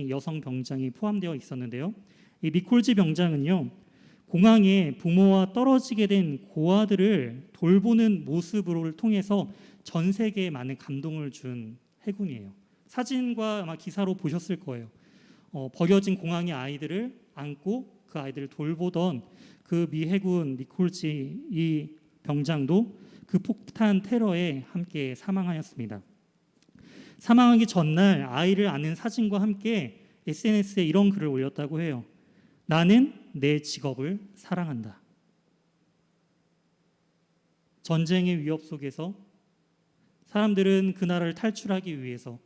여성 병장이 포함되어 있었는데요. 이 니콜지 병장은요, 공항에 부모와 떨어지게 된 고아들을 돌보는 모습을 통해서 전 세계에 많은 감동을 준 해군이에요. 사진과 아마 기사로 보셨을 거예요. 버려진 공항의 아이들을 안고 그 아이들을 돌보던 그 미 해군 니콜지 이 병장도 그 폭탄 테러에 함께 사망하였습니다. 사망하기 전날 아이를 안는 사진과 함께 SNS에 이런 글을 올렸다고 해요. 나는 내 직업을 사랑한다. 전쟁의 위협 속에서 사람들은 그 나라를 탈출하기 위해서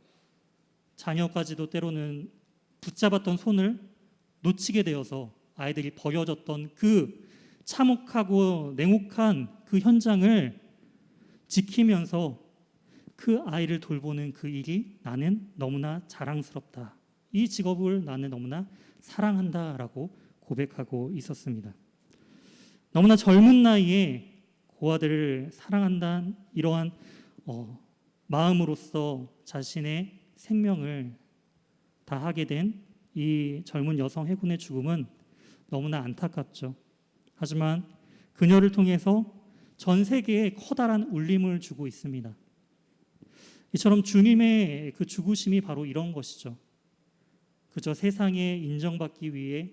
자녀까지도 때로는 붙잡았던 손을 놓치게 되어서 아이들이 버려졌던 그 참혹하고 냉혹한 그 현장을 지키면서 그 아이를 돌보는 그 일이 나는 너무나 자랑스럽다. 이 직업을 나는 너무나 사랑한다라고 고백하고 있었습니다. 너무나 젊은 나이에 고아들을 사랑한다는 이러한 마음으로서 자신의 생명을 다하게 된 이 젊은 여성 해군의 죽음은 너무나 안타깝죠. 하지만 그녀를 통해서 전 세계에 커다란 울림을 주고 있습니다. 이처럼 주님의 그 죽으심이 바로 이런 것이죠. 그저 세상에 인정받기 위해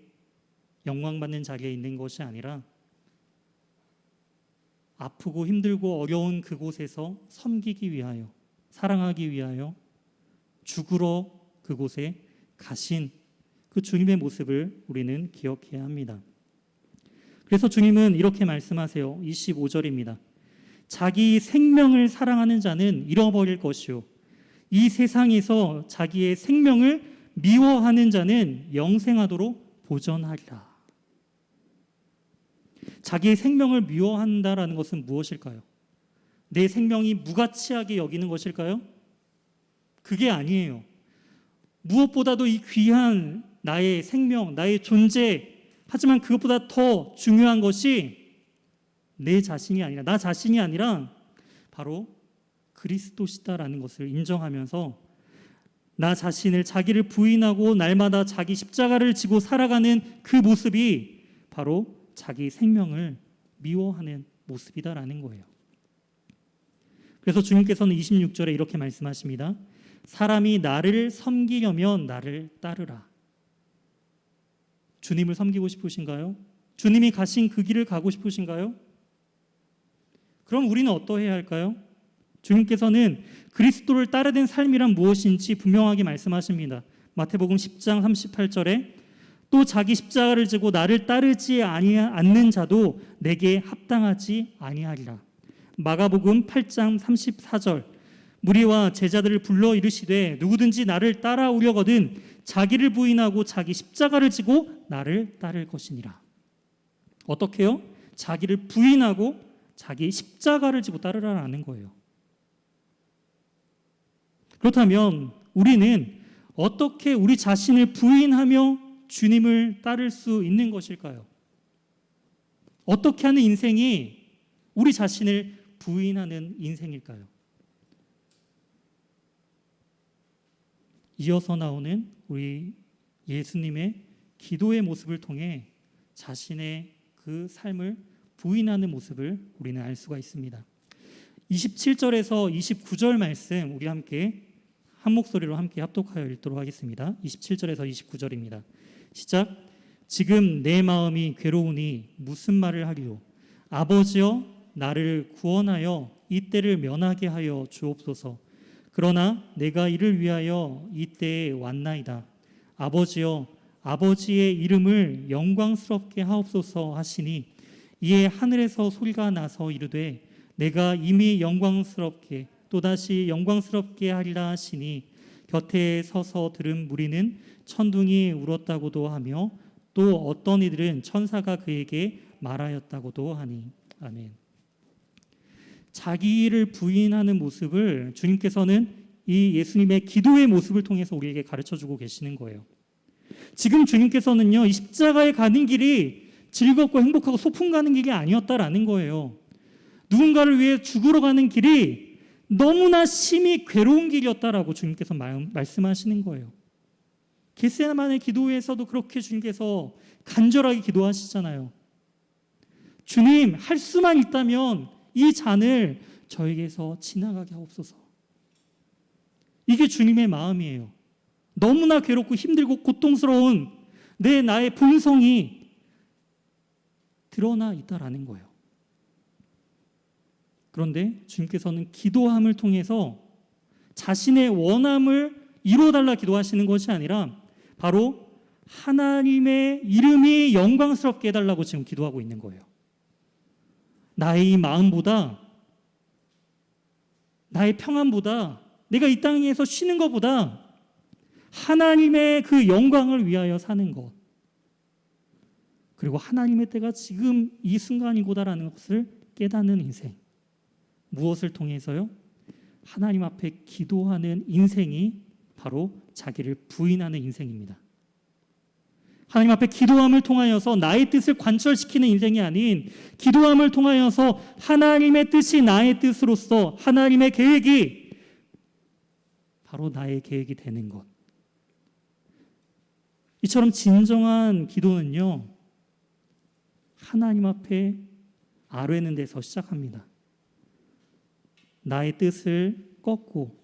영광받는 자리에 있는 것이 아니라 아프고 힘들고 어려운 그곳에서 섬기기 위하여, 사랑하기 위하여 죽으러 그곳에 가신 그 주님의 모습을 우리는 기억해야 합니다. 그래서 주님은 이렇게 말씀하세요. 25절입니다. 자기 생명을 사랑하는 자는 잃어버릴 것이요, 이 세상에서 자기의 생명을 미워하는 자는 영생하도록 보전하리라. 자기의 생명을 미워한다라는 것은 무엇일까요? 내 생명이 무가치하게 여기는 것일까요? 그게 아니에요. 무엇보다도 이 귀한 나의 생명, 나의 존재, 하지만 그것보다 더 중요한 것이 내 자신이 아니라, 나 자신이 아니라 바로 그리스도시다라는 것을 인정하면서 나 자신을, 자기를 부인하고 날마다 자기 십자가를 지고 살아가는 그 모습이 바로 자기 생명을 미워하는 모습이다라는 거예요. 그래서 주님께서는 26절에 이렇게 말씀하십니다. 사람이 나를 섬기려면 나를 따르라. 주님을 섬기고 싶으신가요? 주님이 가신 그 길을 가고 싶으신가요? 그럼 우리는 어떠해야 할까요? 주님께서는 그리스도를 따르는 삶이란 무엇인지 분명하게 말씀하십니다. 마태복음 10장 38절에 또 자기 십자가를 지고 나를 따르지 않는 자도 내게 합당하지 아니하리라. 마가복음 8장 34절 무리와 제자들을 불러 이르시되 누구든지 나를 따라오려거든 자기를 부인하고 자기 십자가를 지고 나를 따를 것이니라. 어떻게요? 자기를 부인하고 자기 십자가를 지고 따르라는 거예요. 그렇다면 우리는 어떻게 우리 자신을 부인하며 주님을 따를 수 있는 것일까요? 어떻게 하는 인생이 우리 자신을 부인하는 인생일까요? 이어서 나오는 우리 예수님의 기도의 모습을 통해 자신의 그 삶을 부인하는 모습을 우리는 알 수가 있습니다. 27절에서 29절 말씀 우리 함께 한 목소리로 함께 합독하여 읽도록 하겠습니다. 27절에서 29절입니다. 시작. 지금 내 마음이 괴로우니 무슨 말을 하리요? 아버지여 나를 구원하여 이 때를 면하게 하여 주옵소서. 그러나 내가 이를 위하여 이 때에 왔나이다. 아버지여 아버지의 이름을 영광스럽게 하옵소서 하시니 이에 하늘에서 소리가 나서 이르되 내가 이미 영광스럽게 또다시 영광스럽게 하리라 하시니 곁에 서서 들은 무리는 천둥이 울었다고도 하며 또 어떤 이들은 천사가 그에게 말하였다고도 하니. 아멘. 자기를 부인하는 모습을 주님께서는 이 예수님의 기도의 모습을 통해서 우리에게 가르쳐주고 계시는 거예요. 지금 주님께서는요, 이 십자가에 가는 길이 즐겁고 행복하고 소풍 가는 길이 아니었다라는 거예요. 누군가를 위해 죽으러 가는 길이 너무나 심히 괴로운 길이었다라고 주님께서 말씀하시는 거예요. 겟세마네 기도에서도 그렇게 주님께서 간절하게 기도하시잖아요. 주님, 할 수만 있다면 이 잔을 저에게서 지나가게 하옵소서. 이게 주님의 마음이에요. 너무나 괴롭고 힘들고 고통스러운 나의 본성이 드러나 있다라는 거예요. 그런데 주님께서는 기도함을 통해서 자신의 원함을 이루어달라 기도하시는 것이 아니라 바로 하나님의 이름이 영광스럽게 해달라고 지금 기도하고 있는 거예요. 나의 이 마음보다, 나의 평안보다, 내가 이 땅에서 쉬는 것보다 하나님의 그 영광을 위하여 사는 것, 그리고 하나님의 때가 지금 이 순간이고다라는 것을 깨닫는 인생. 무엇을 통해서요? 하나님 앞에 기도하는 인생이 바로 자기를 부인하는 인생입니다. 하나님 앞에 기도함을 통하여서 나의 뜻을 관철시키는 인생이 아닌, 기도함을 통하여서 하나님의 뜻이 나의 뜻으로서 하나님의 계획이 바로 나의 계획이 되는 것. 이처럼 진정한 기도는요, 하나님 앞에 아뢰는 데서 시작합니다. 나의 뜻을 꺾고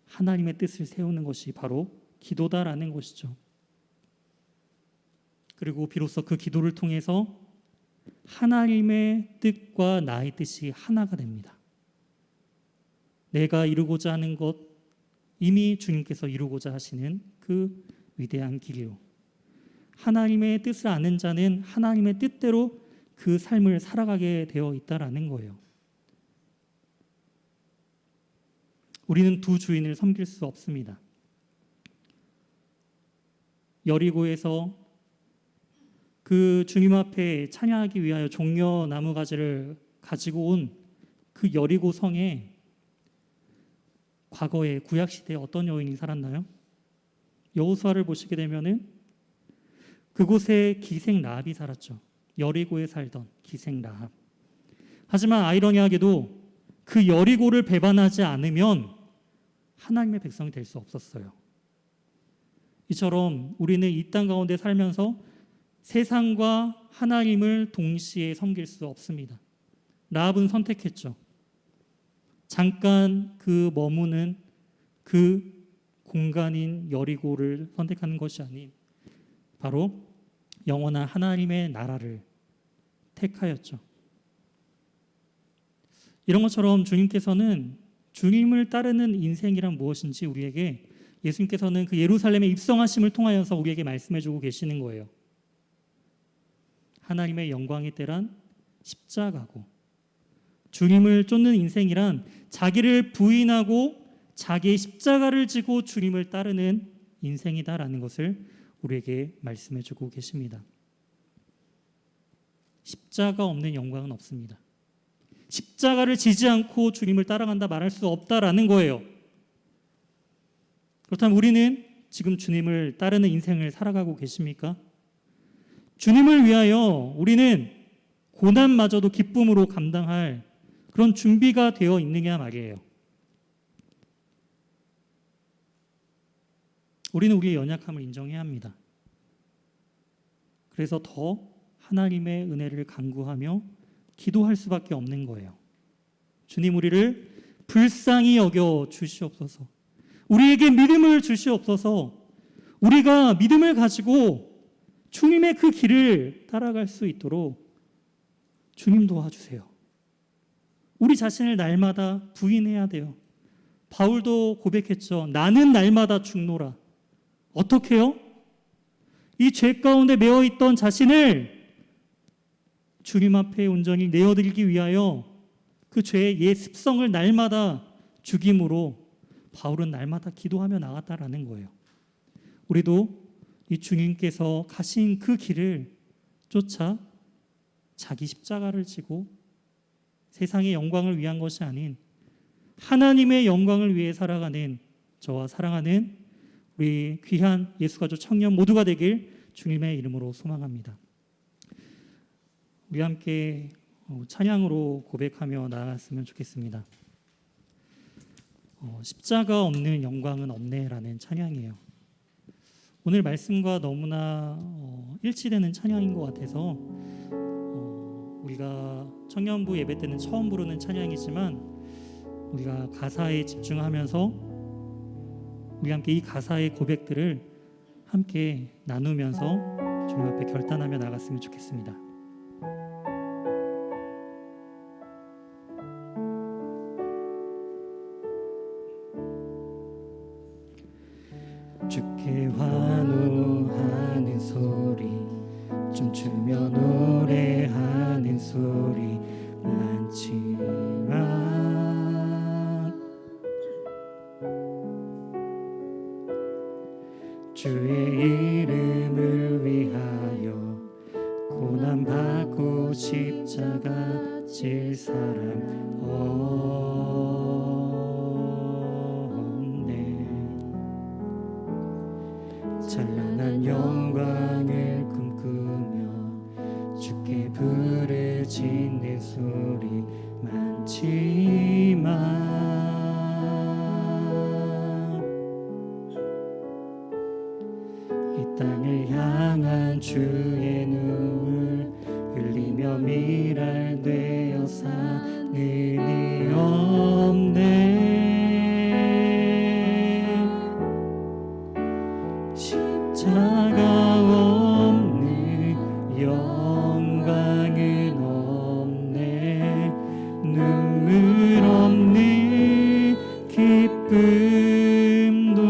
하나님의 뜻을 세우는 것이 바로 기도다라는 것이죠. 그리고 비로소 그 기도를 통해서 하나님의 뜻과 나의 뜻이 하나가 됩니다. 내가 이루고자 하는 것, 이미 주님께서 이루고자 하시는 그 위대한 길이요. 하나님의 뜻을 아는 자는 하나님의 뜻대로 그 삶을 살아가게 되어 있다라는 거예요. 우리는 두 주인을 섬길 수 없습니다. 여리고에서 그 주님 앞에 찬양하기 위하여 종려 나무가지를 가지고 온 그 여리고 성에 과거에 구약시대에 어떤 여인이 살았나요? 여호수아를 보시게 되면은 그곳에 기생 라합이 살았죠. 여리고에 살던 기생 라합. 하지만 아이러니하게도 그 여리고를 배반하지 않으면 하나님의 백성이 될 수 없었어요. 이처럼 우리는 이 땅 가운데 살면서 세상과 하나님을 동시에 섬길 수 없습니다. 라합은 선택했죠. 잠깐 그 머무는 그 공간인 여리고를 선택하는 것이 아닌 바로 영원한 하나님의 나라를 택하였죠. 이런 것처럼 주님께서는 주님을 따르는 인생이란 무엇인지 우리에게, 예수님께서는 그 예루살렘에 입성하심을 통하여서 우리에게 말씀해 주고 계시는 거예요. 하나님의 영광의 때란 십자가고, 주님을 쫓는 인생이란 자기를 부인하고 자기의 십자가를 지고 주님을 따르는 인생이다라는 것을 우리에게 말씀해 주고 계십니다. 십자가 없는 영광은 없습니다. 십자가를 지지 않고 주님을 따라간다 말할 수 없다라는 거예요. 그렇다면 우리는 지금 주님을 따르는 인생을 살아가고 계십니까? 주님을 위하여 우리는 고난마저도 기쁨으로 감당할 그런 준비가 되어 있느냐 말이에요. 우리는 우리의 연약함을 인정해야 합니다. 그래서 더 하나님의 은혜를 간구하며 기도할 수밖에 없는 거예요. 주님, 우리를 불쌍히 여겨 주시옵소서. 우리에게 믿음을 주시옵소서. 우리가 믿음을 가지고 주님의 그 길을 따라갈 수 있도록 주님 도와주세요. 우리 자신을 날마다 부인해야 돼요. 바울도 고백했죠. 나는 날마다 죽노라. 어떻게요? 이 죄 가운데 매어 있던 자신을 주님 앞에 온전히 내어드리기 위하여 그 죄의 옛 습성을 날마다 죽임으로 바울은 날마다 기도하며 나갔다라는 거예요. 우리도 이 주님께서 가신 그 길을 쫓아 자기 십자가를 지고 세상의 영광을 위한 것이 아닌 하나님의 영광을 위해 살아가는 저와 사랑하는 우리 귀한 예수가족 청년 모두가 되길 주님의 이름으로 소망합니다. 우리 함께 찬양으로 고백하며 나아갔으면 좋겠습니다. 십자가 없는 영광은 없네라는 찬양이에요. 오늘 말씀과 너무나 일치되는 찬양인 것 같아서 우리가 청년부 예배 때는 처음 부르는 찬양이지만 우리가 가사에 집중하면서 우리 함께 이 가사의 고백들을 함께 나누면서 주님 앞에 결단하며 나갔으면 좋겠습니다. 향한 주의 눈물 흘리며 미랄되어 사는 이 없네. 십자가 없는 영광은 없네. 눈물 없는 기쁨도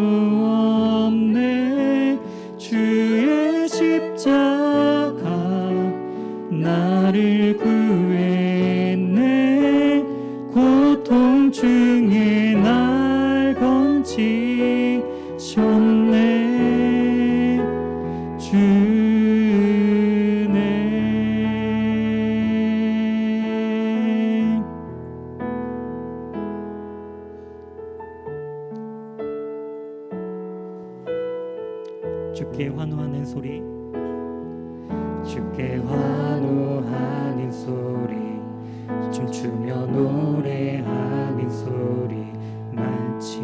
없네. 주의 십자가 나를 구했네. 고통 중에 날 건지셨네. 주네. 주께 환호하는 소리, 주께 환호하는 소리, 춤추며 노래하는 소리 많지만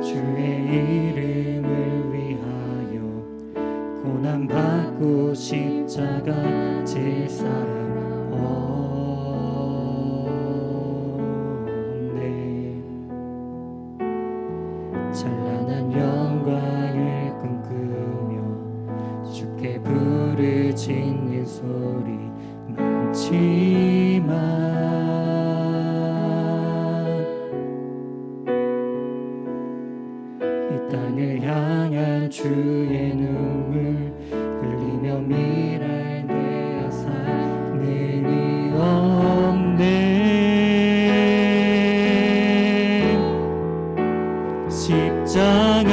주의 이름을 위하여 고난받고 십자가 질 사람 없네. 찬란한 영광을 꿈꾸며 주께 부르짖는 소리 많지만 이 땅을 향한 주의 눈물 흘리며 미랄되어 사는 이 없네. 십자가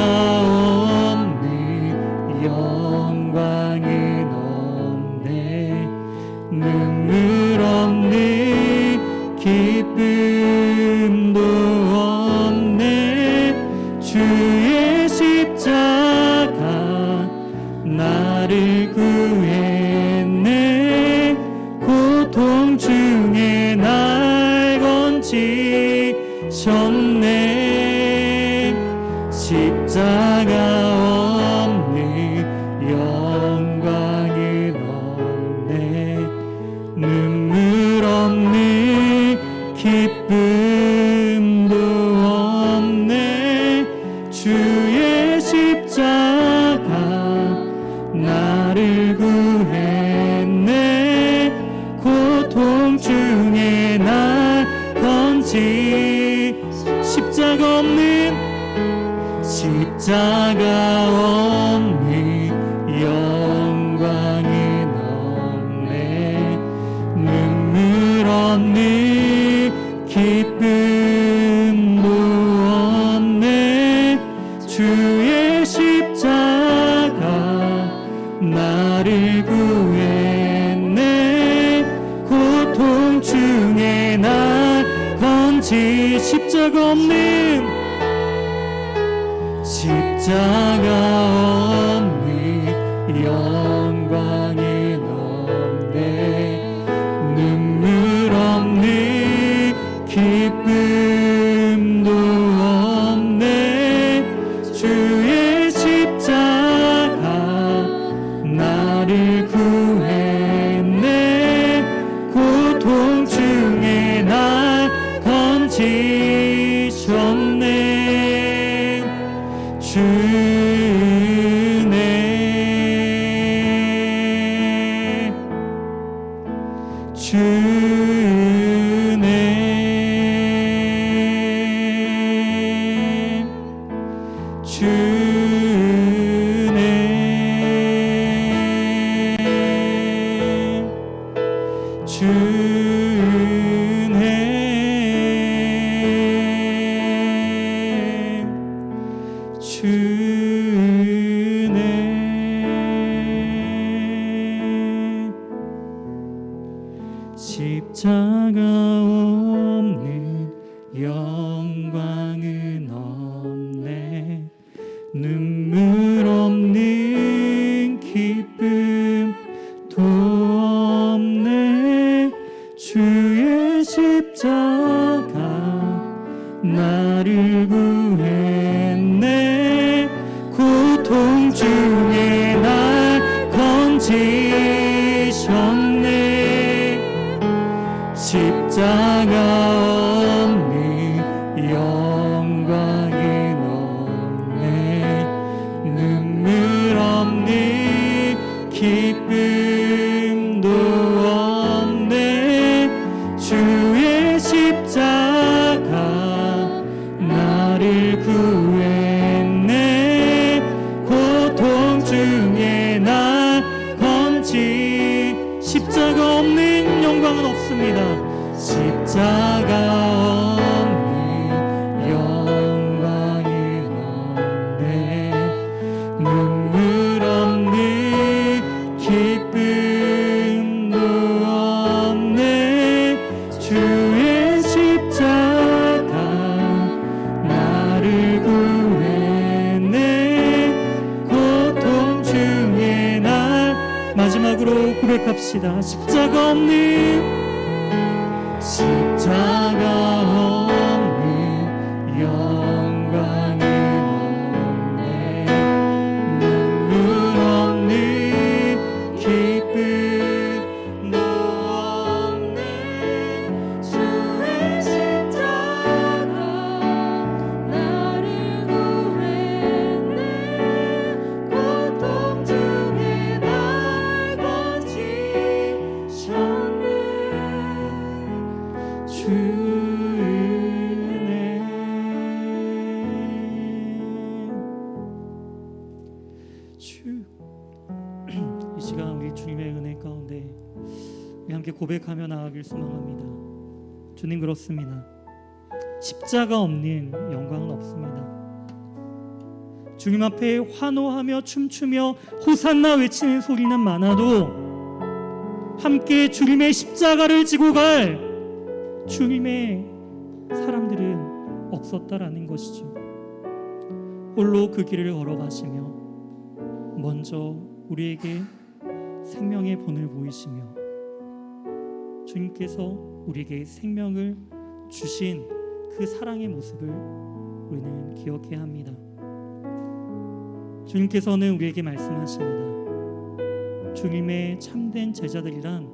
없는 영광은 없네. 눈물 없는 기쁨도 없네. 주의 십자가 나를 구했네. 고통 중에 날 건지셨네. 십자가 없는 영광은 없네. 눈물 없는 기쁨도 없네. 주의 십자가 나를 구했네. 고통 중에 날 건지 십자가 없는 영광은 없네. 눈물 없는 기쁨도 없네. 주의 십자가 나를 구했네. 고통 중에 날 건지 십자가 없는 영광은 없네. 눈물 없는 기쁨도 없네. 주의 십자가 나를 구했네. 고통 중에 날 건지셨네. 십자가 없는 영광은 없네. 눈물 없는 기쁨도 없네. 주의 십자가 나 나를 구했네. 고통 중에 날 건지셨네. 십자가 없니 영광이 없네. 눈물 없니 기쁨도 없네. 주의 십자가 나를 구했네. 고통 중에 날 건지. 십자가 없는 영광은 없습니다. 십자가 없는 영광이 없네. 눈물 없는 기쁨도 없네. 주의 십자가 나를 구했네. 고통 중에 날. 마지막으로 고백합시다. 십자가 없는, 십자가 없는 영광이 없네. 눈물 없는 기쁨도 없네. 주의 십자가 나를 구했네. 고통 중에 날 건지셨네. 이 시간 우리 주님의 은혜 가운데 우리 함께 고백하며 나아가길 소망합니다. 주님, 그렇습니다. 십자가 없는 영광은 없습니다. 주님 앞에 환호하며 춤추며 호산나 외치는 소리는 많아도 함께 주님의 십자가를 지고 갈 주님의 사람들은 없었다라는 것이죠. 홀로 그 길을 걸어가시며 먼저 우리에게 생명의 본을 보이시며 주님께서 우리에게 생명을 주신 그 사랑의 모습을 우리는 기억해야 합니다. 주님께서는 우리에게 말씀하십니다. 주님의 참된 제자들이란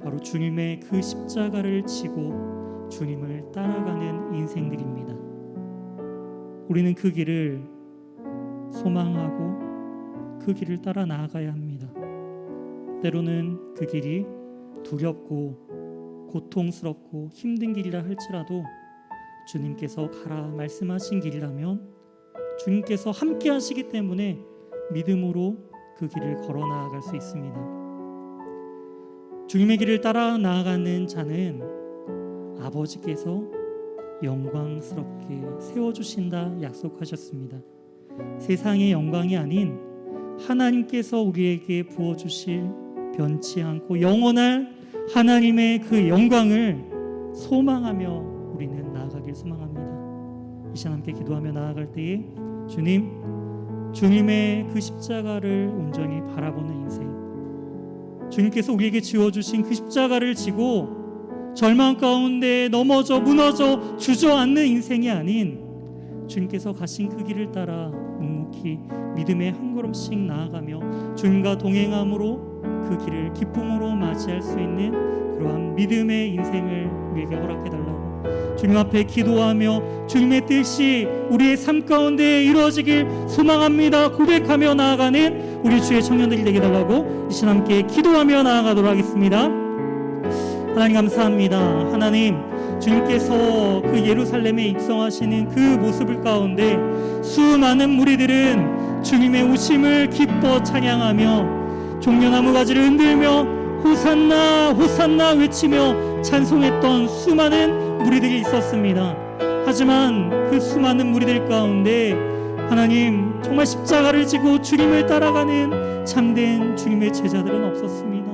바로 주님의 그 십자가를 지고 주님을 따라가는 인생들입니다. 우리는 그 길을 소망하고 그 길을 따라 나아가야 합니다. 때로는 그 길이 두렵고 고통스럽고 힘든 길이라 할지라도 주님께서 가라 말씀하신 길이라면 주님께서 함께 하시기 때문에 믿음으로 그 길을 걸어 나아갈 수 있습니다. 주님의 길을 따라 나아가는 자는 아버지께서 영광스럽게 세워주신다 약속하셨습니다. 세상의 영광이 아닌 하나님께서 우리에게 부어주실 변치 않고 영원할 하나님의 그 영광을 소망하며 우리는 나아가길 소망합니다. 이 시간 함께 기도하며 나아갈 때에 주님의 그 십자가를 온전히 바라보는 인생, 주님께서 우리에게 지어주신 그 십자가를 지고 절망 가운데 넘어져 무너져 주저앉는 인생이 아닌 주님께서 가신 그 길을 따라 묵묵히 믿음의 한 걸음씩 나아가며 주님과 동행함으로 그 길을 기쁨으로 맞이할 수 있는 그러한 믿음의 인생을 우리에게 허락해달라고 주님 앞에 기도하며 주님의 뜻이 우리의 삶 가운데 이루어지길 소망합니다. 고백하며 나아가는 우리 주의 청년들이 되게 달라고 이 시간 함께 기도하며 나아가도록 하겠습니다. 하나님 감사합니다. 하나님, 주님께서 그 예루살렘에 입성하시는 그 모습을 가운데 수많은 무리들은 주님의 오심을 기뻐 찬양하며 종려나무 가지를 흔들며 호산나 호산나 외치며 찬송했던 수많은 무리들이 있었습니다. 하지만 그 수많은 무리들 가운데 하나님, 정말 십자가를 지고 주님을 따라가는 참된 주님의 제자들은 없었습니다.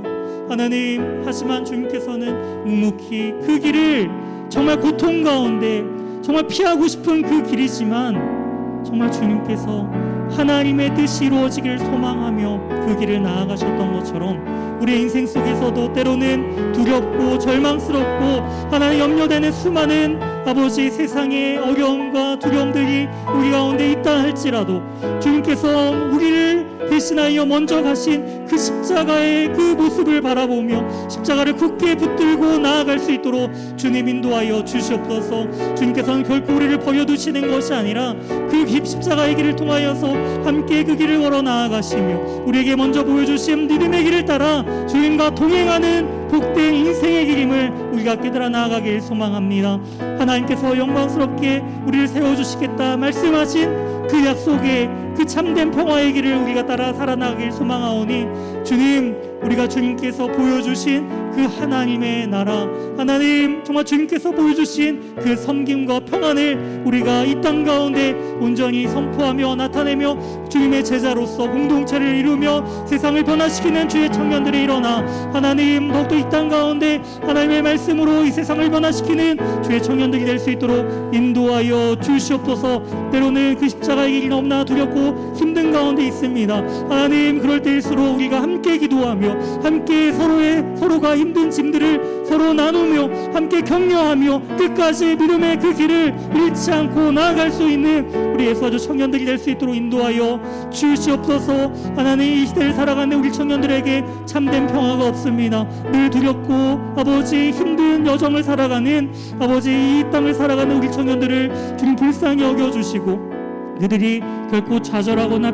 하나님, 하지만 주님께서는 묵묵히 그 길을 정말 고통 가운데 정말 피하고 싶은 그 길이지만 정말 주님께서 하나님의 뜻이 이루어지길 소망하며 그 길을 나아가셨던 것처럼 우리의 인생 속에서도 때로는 두렵고 절망스럽고 하나님 염려되는 수많은 아버지 세상의 어려움과 두려움들이 우리 가운데 있다 할지라도 주님께서 우리를 대신하여 먼저 가신 그 십자가의 그 모습을 바라보며 십자가를 굳게 붙들고 나아갈 수 있도록 주님 인도하여 주시옵소서. 주님께서는 결코 우리를 버려두시는 것이 아니라 그 십자가의 길을 통하여서 함께 그 길을 걸어 나아가시며 우리에게 먼저 보여주신 믿음의 길을 따라 주님과 동행하는 복된 인생의 길임을 우리가 깨달아 나아가길 소망합니다. 하나님께서 영광스럽게 우리를 세워주시겠다 말씀하신 그 약속의 그 참된 평화의 길을 우리가 따라 살아나가길 소망하오니 주님, 우리가 주님께서 보여주신 그 하나님의 나라, 하나님 정말 주님께서 보여주신 그 섬김과 평안을 우리가 이 땅 가운데 온전히 선포하며 나타내며 주님의 제자로서 공동체를 이루며 세상을 변화시키는 주의 청년들이 일어나 하나님 더욱더 이 땅 가운데 하나님의 말씀으로 이 세상을 변화시키는 주의 청년들이 될 수 있도록 인도하여 주시옵소서. 때로는 그 십자가의 길이 너무나 두렵고 힘든 가운데 있습니다. 하나님, 그럴 때일수록 우리가 함께 기도하며 함께 서로가 힘든 짐들을 서로 나누며 함께 격려하며 끝까지 믿음의 그 길을 잃지 않고 나아갈 수 있는 우리 예수아주 청년들이 될 수 있도록 인도하여 주시옵소서. 하나님, 이 시대를 살아가는 우리 청년들에게 참된 평화가 없습니다. 늘 두렵고 아버지 힘든 여정을 살아가는 아버지 이 땅을 살아가는 우리 청년들을 주님 불쌍히 여겨주시고 그들이 결코 좌절하거나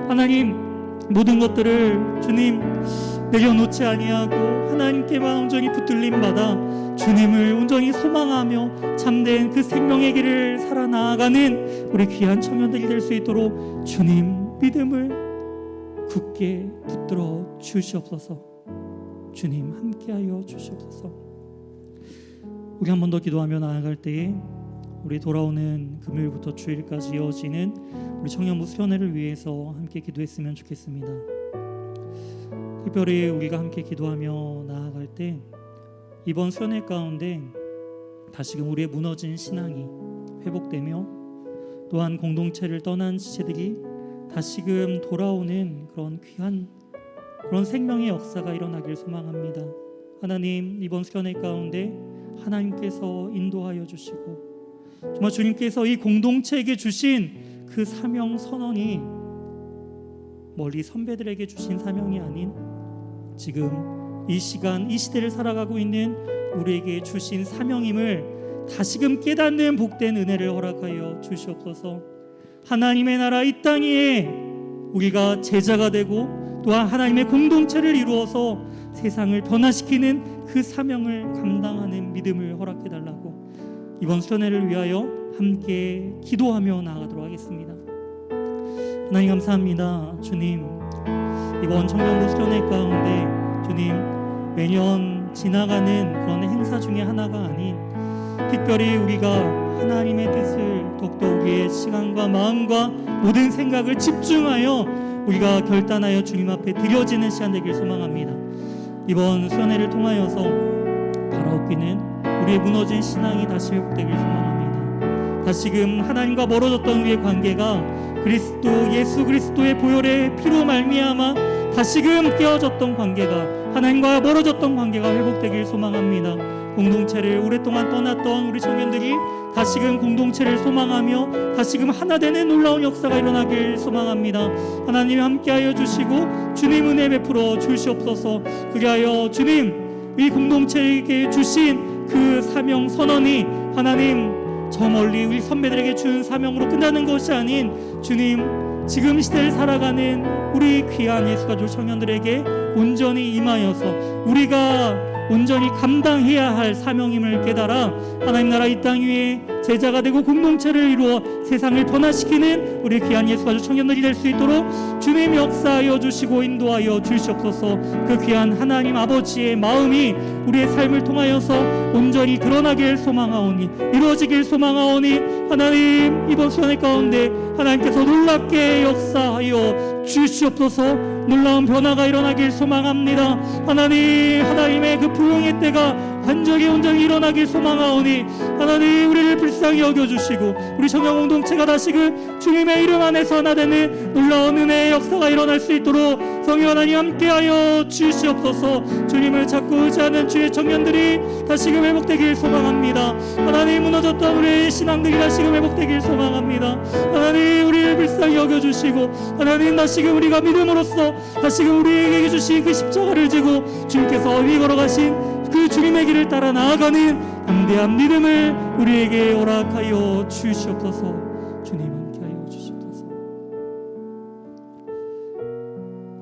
하나님 모든 것들을 주님 내려놓지 아니하고 하나님께만 온전히 붙들림 받아 주님을 온전히 소망하며 참된 그 생명의 길을 살아나가는 우리 귀한 청년들이 될 수 있도록 주님 믿음을 굳게 붙들어 주시옵소서. 주님 함께하여 주시옵소서. 우리 한 번 더 기도하며 나아갈 때에 우리 돌아오는 금요일부터 주일까지 이어지는 우리 청년부 수련회를 위해서 함께 기도했으면 좋겠습니다. 특별히 우리가 함께 기도하며 나아갈 때 이번 수련회 가운데 다시금 우리의 무너진 신앙이 회복되며 또한 공동체를 떠난 지체들이 다시금 돌아오는 그런 귀한 그런 생명의 역사가 일어나길 소망합니다. 하나님, 이번 수련회 가운데 하나님께서 인도하여 주시고 정말 주님께서 이 공동체에게 주신 그 사명 선언이 멀리 선배들에게 주신 사명이 아닌 지금 이 시간 이 시대를 살아가고 있는 우리에게 주신 사명임을 다시금 깨닫는 복된 은혜를 허락하여 주시옵소서. 하나님의 나라 이 땅 위에 우리가 제자가 되고 또한 하나님의 공동체를 이루어서 세상을 변화시키는 그 사명을 감당하는 믿음을 허락해달라고 이번 수련회를 위하여 함께 기도하며 나아가도록 하겠습니다. 하나님 감사합니다. 주님, 이번 청년부 수련회 가운데 주님 매년 지나가는 그런 행사 중에 하나가 아닌 특별히 우리가 하나님의 뜻을 더욱더 우리의 시간과 마음과 모든 생각을 집중하여 우리가 결단하여 주님 앞에 드려지는 시간 되길 소망합니다. 이번 수련회를 통하여서 바라옵기는 우리의 무너진 신앙이 다시 회복되길 소망합니다. 다시금 하나님과 멀어졌던 우리의 관계가 예수 그리스도의 보혈의 피로 말미암아 다시금 깨어졌던 관계가 하나님과 멀어졌던 관계가 회복되길 소망합니다. 공동체를 오랫동안 떠났던 우리 청년들이 다시금 공동체를 소망하며 다시금 하나 되는 놀라운 역사가 일어나길 소망합니다. 하나님 함께하여 주시고 주님 은혜 베풀어 주시옵소서. 그리하여 주님 이 공동체에게 주신 그 사명 선언이 하나님 저 멀리 우리 선배들에게 준 사명으로 끝나는 것이 아닌 주님 지금 시대를 살아가는 우리 귀한 예수가족 청년들에게 온전히 임하여서 우리가 온전히 감당해야 할 사명임을 깨달아 하나님 나라 이 땅 위에 제자가 되고 공동체를 이루어 세상을 변화시키는 우리 귀한 예수가족 청년들이 될 수 있도록 주님 역사하여 주시고 인도하여 주시옵소서. 그 귀한 하나님 아버지의 마음이 우리의 삶을 통하여서 온전히 드러나길 소망하오니 이루어지길 소망하오니 하나님 이번 수련회 가운데 하나님께서 놀랍게 역사하여 주시옵소서. 놀라운 변화가 일어나길 소망합니다. 하나님의 그 부흥의 때가 완전히 온전히 일어나길 소망하오니 하나님 우리를 불쌍히 여겨주시고 우리 청년 공동체가 다시금 주님의 이름 안에서 하나 되는 놀라운 은혜의 역사가 일어날 수 있도록 성령 하나님 함께하여 주시옵소서. 주님을 찾고 의지하는 주의 청년들이 다시금 회복되길 소망합니다. 하나님 무너졌던 우리의 신앙들이 다시금 회복되길 소망합니다. 하나님 우리를 불쌍히 여겨주시고 하나님 다시금 우리가 믿음으로써 다시금 우리에게 주신 그 십자가를 지고 주님께서 어디 걸어가신 그 주님의 길을 따라 나아가는 담대한 믿음을 우리에게 허락하여 주시옵소서. 주님 함께하여 주시옵소서.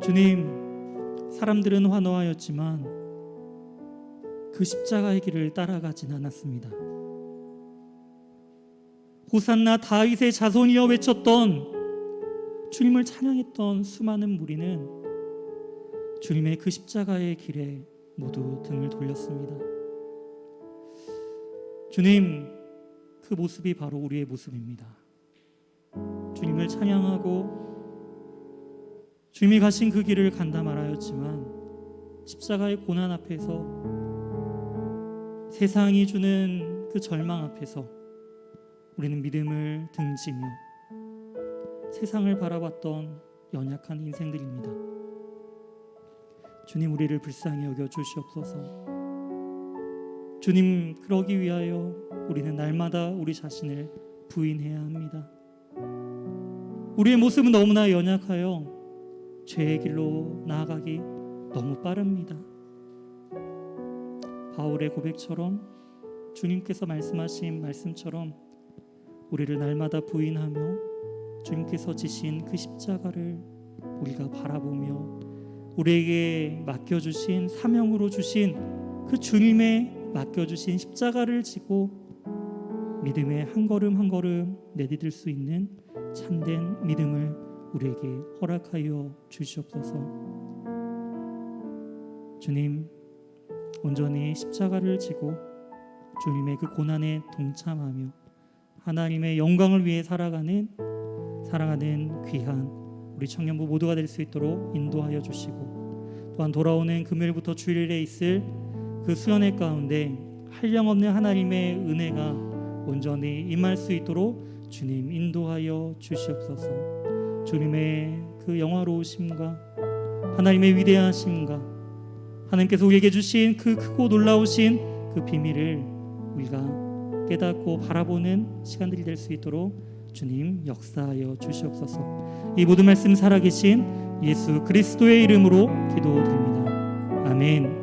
주님, 사람들은 환호하였지만 그 십자가의 길을 따라가진 않았습니다. 호산나 다윗의 자손이여 외쳤던 주님을 찬양했던 수많은 무리는 주님의 그 십자가의 길에 모두 등을 돌렸습니다. 주님, 그 모습이 바로 우리의 모습입니다. 주님을 찬양하고 주님이 가신 그 길을 간다 말하였지만 십자가의 고난 앞에서 세상이 주는 그 절망 앞에서 우리는 믿음을 등지며 세상을 바라봤던 연약한 인생들입니다. 주님, 우리를 불쌍히 여겨 주시옵소서. 주님, 그러기 위하여 우리는 날마다 우리 자신을 부인해야 합니다. 우리의 모습은 너무나 연약하여 죄의 길로 나아가기 너무 빠릅니다. 바울의 고백처럼 주님께서 말씀하신 말씀처럼 우리를 날마다 부인하며 주님께서 지신 그 십자가를 우리가 바라보며 우리에게 맡겨주신 사명으로 주신 그 주님의 맡겨주신 십자가를 지고 믿음의 한 걸음 한 걸음 내디딜 수 있는 참된 믿음을 우리에게 허락하여 주시옵소서. 주님, 온전히 십자가를 지고 주님의 그 고난에 동참하며 하나님의 영광을 위해 살아가는 귀한 우리 청년부 모두가 될 수 있도록 인도하여 주시고 또한 돌아오는 금요일부터 주일에 있을 그 수련회 가운데 한량없는 하나님의 은혜가 온전히 임할 수 있도록 주님 인도하여 주시옵소서. 주님의 그 영화로우심과 하나님의 위대하심과 하나님께서 우리에게 주신 그 크고 놀라우신 그 비밀을 우리가 깨닫고 바라보는 시간들이 될 수 있도록 주님 역사하여 주시옵소서. 이 모든 말씀 살아계신 예수 그리스도의 이름으로 기도드립니다. 아멘.